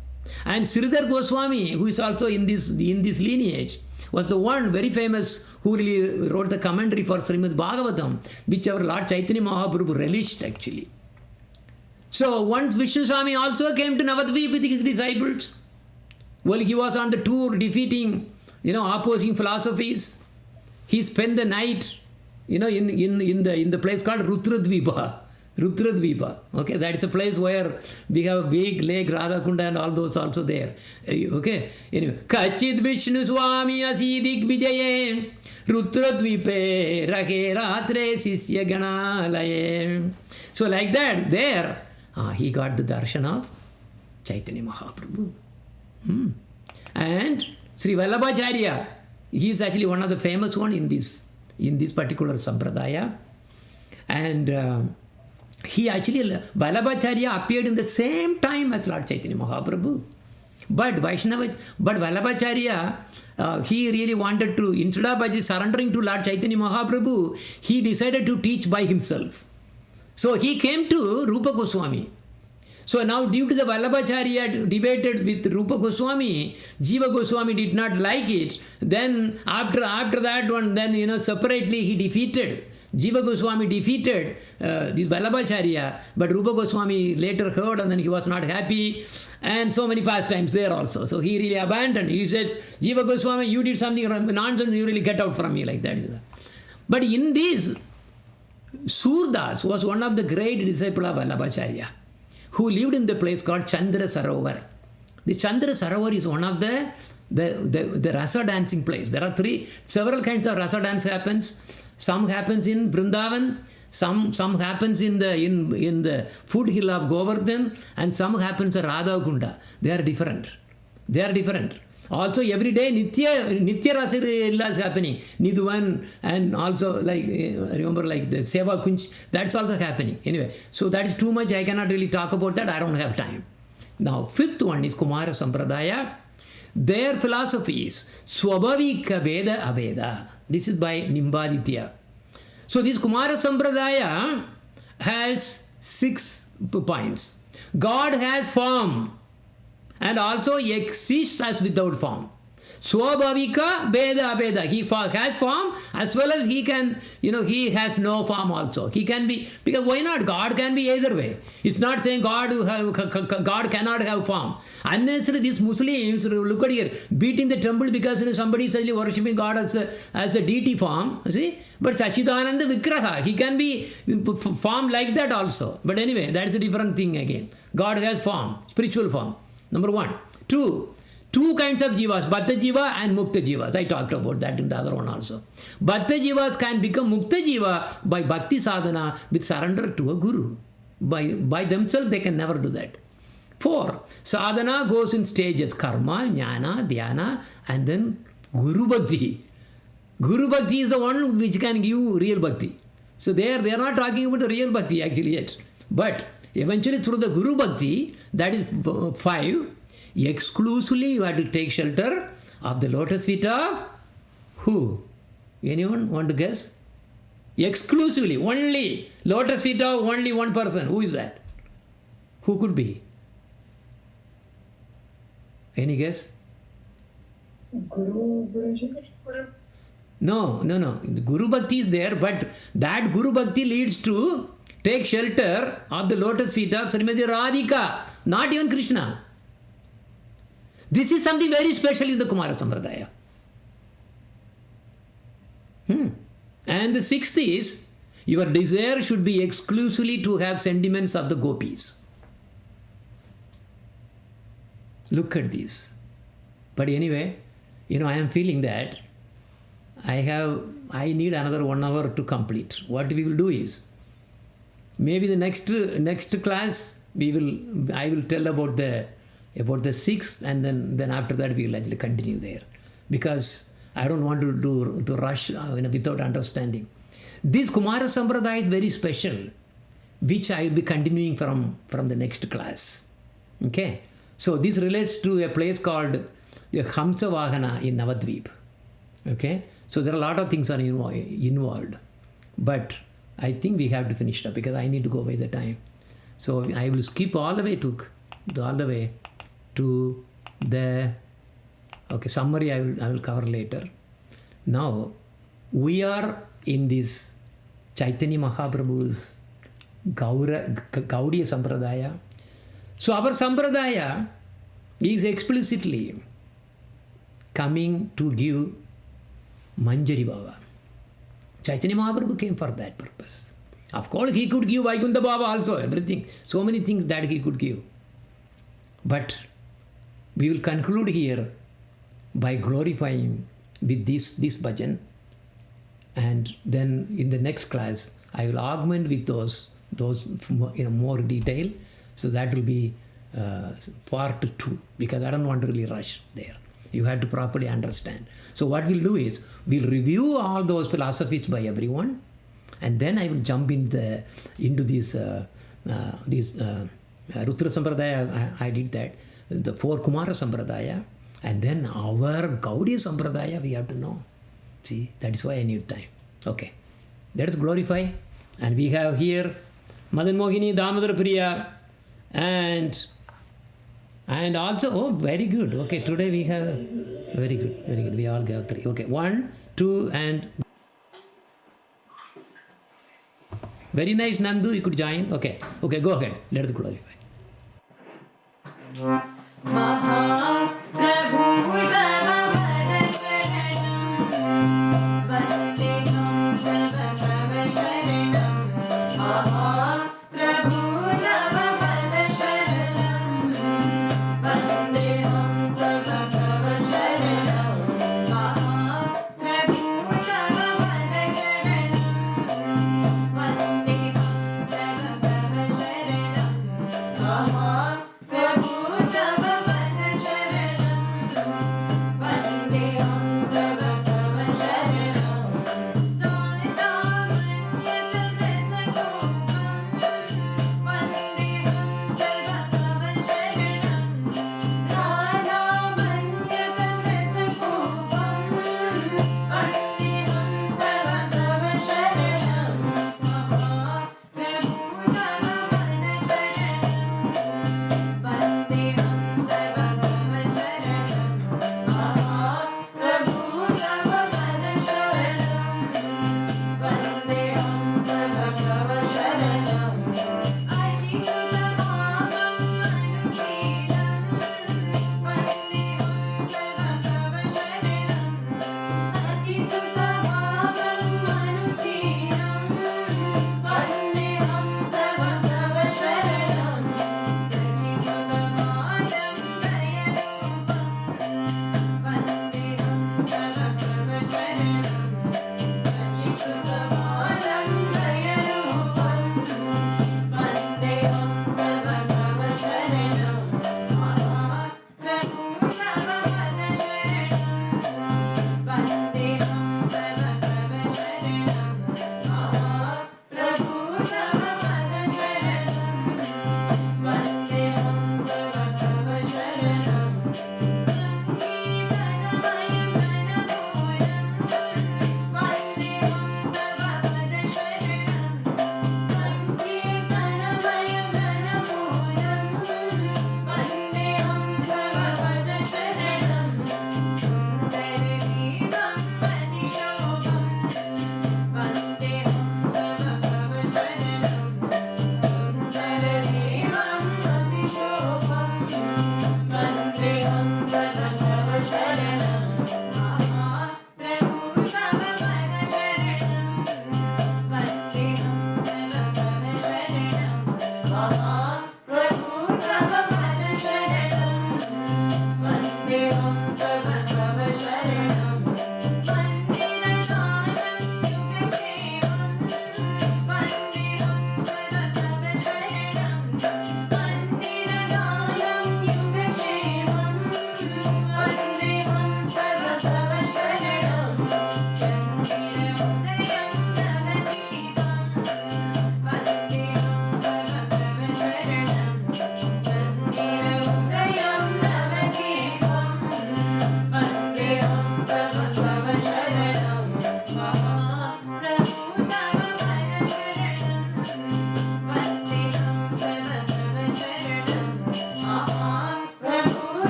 And Sridhar Goswami, who is also in this lineage, was the one very famous who really wrote the commentary for Srimad Bhagavatam, which our Lord Chaitanya Mahaprabhu relished actually. So once Vishnu Swami also came to Navadvip with his disciples. Well, he was on the tour defeating, opposing philosophies. He spent the night, in the place called Rutradvipa. Rutradvipa. Okay, that is a place where we have big lake, Radhakunda and all those also there. Okay, anyway. Kachid Vishnu Swami asidik vijaye Rutradvipe rake ratre sisya ganalaye. So like that, there, he got the darshan of Chaitanya Mahaprabhu. And Sri Vallabhacharya, he is actually one of the famous one in this particular sampradaya. And he actually, Vallabhacharya appeared in the same time as Lord Chaitanya Mahaprabhu. But Vallabhacharya, he really wanted to, instead of surrendering to Lord Chaitanya Mahaprabhu, he decided to teach by himself. So he came to Rupa Goswami. So now due to the Vallabhacharya debated with Rupa Goswami, Jiva Goswami did not like it. Then after that one, then separately he defeated. Jiva Goswami defeated this Vallabhacharya, but Rupa Goswami later heard and then he was not happy, and so many pastimes there also. So he really abandoned. He says, Jiva Goswami, you did something nonsense, you really get out from me like that. But in this, Surdas was one of the great disciples of Vallabhacharya, who lived in the place called Chandra Sarovar. The Chandra Sarovar is one of the rasa dancing place. There are several kinds of rasa dance happens. Some happens in Vrindavan, some happens in the food hill of Govardhan, and some happens at Radhakunda. They are different. Also every day Nitya Rasa Lila is happening. Nidhuvan, and also remember the Seva Kunj, that's also happening. Anyway, so that is too much. I cannot really talk about that. I don't have time. Now 5th one is Kumara Sampradaya. Their philosophy is Swabhavika Veda Aveda. This is by Nimbaditya. So this Kumara Sampradaya has 6 points. God has form and also exists as without form. Swabhavika Veda Aveda. He has form as well as he can, he has no form also. He can be, because why not? God can be either way. It's not saying God cannot have form. Unnecessarily these Muslims, look at here, beating the temple because somebody is actually worshipping God as the deity form. See? But Sachidananda Vigraha, he can be formed like that also. But anyway, that's a different thing again. God has form, spiritual form. Number 1. 2 kinds of jivas, Baddha Jiva and Mukta Jivas. I talked about that in the other one also. Baddha Jivas can become Mukta Jiva by Bhakti Sadhana with surrender to a Guru. By themselves they can never do that. 4. Sadhana goes in stages, karma, jnana, dhyana, and then Guru Bhakti. Guru Bhakti is the one which can give real Bhakti. So they are not talking about the real Bhakti actually yet. But eventually through the Guru Bhakti, that is 5, exclusively you have to take shelter of the lotus feet of who? Anyone want to guess? Exclusively, only lotus feet of only one person. Who is that? Who could be? Any guess? Guru Guruji. No. The Guru Bhakti is there, but that Guru Bhakti leads to take shelter of the lotus feet of Srimati Radhika, not even Krishna. This is something very special in the Kumara Sampradaya. And the 6th is, your desire should be exclusively to have sentiments of the gopis. Look at this. But anyway, I am feeling that I need another 1 hour to complete. What we will do is, maybe the next class I will tell about the 6th, and then after that we will actually continue there, because I don't want to rush without understanding. This Kumara Sampradaya is very special, which I will be continuing from the next class. Okay, so this relates to a place called the Hamsa Vahana in Navadvip. Okay, so there are a lot of things are involved, but I think we have to finish it up because I need to go by the time. So I will skip all the way to the summary. I will cover later. Now we are in this Chaitanya Mahaprabhu's Gaudiya Sampradaya. So our Sampradaya is explicitly coming to give Manjari Baba. Chaitanya Mahaprabhu came for that purpose. Of course, he could give Vaikuntha Baba also, everything, so many things that he could give. But we will conclude here by glorifying with this bhajan, and then in the next class I will augment with those more detail. So that will be part 2, because I don't want to really rush there. You have to properly understand. So what we'll do is, we'll review all those philosophies by everyone, and then I will jump into this Rutra Sampradaya. I did that, the 4 Kumara Sampradaya, and then our Gaudiya Sampradaya we have to know. See, that is why I need time. Okay, let us glorify. And we have here Madan Mohini, Damodara Priya, and also, very good. Okay, today we have, very good. We all have 3. Okay, 1, 2, and very nice, Nandu, you could join. Okay, go ahead. Let us glorify.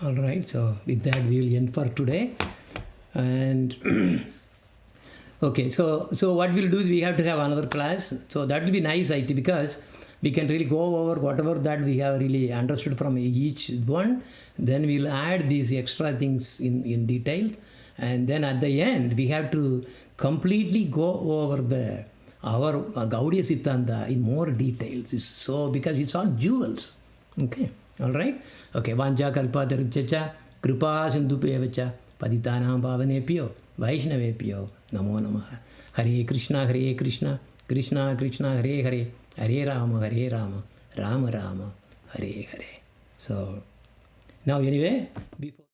All right, so with that we will end for today. And okay, so what we'll do is we have to have another class. So that will be nice, I think, because we can really go over whatever that we have really understood from each one. Then we'll add these extra things in detail. And then at the end, we have to completely go over our Gaudiya Siddhanta in more details. So because it's all jewels. Okay, all right. Okay, Vanja Kalpatarupchacha, Kripa Sindhupevacha, Paditanam Bhavanepyo, Vaishnavepyo, Namo Namaha. Hare Krishna, Krishna Krishna, Hare Hare, Hare Rama, Rama Rama, Hare Hare. So, now anyway, before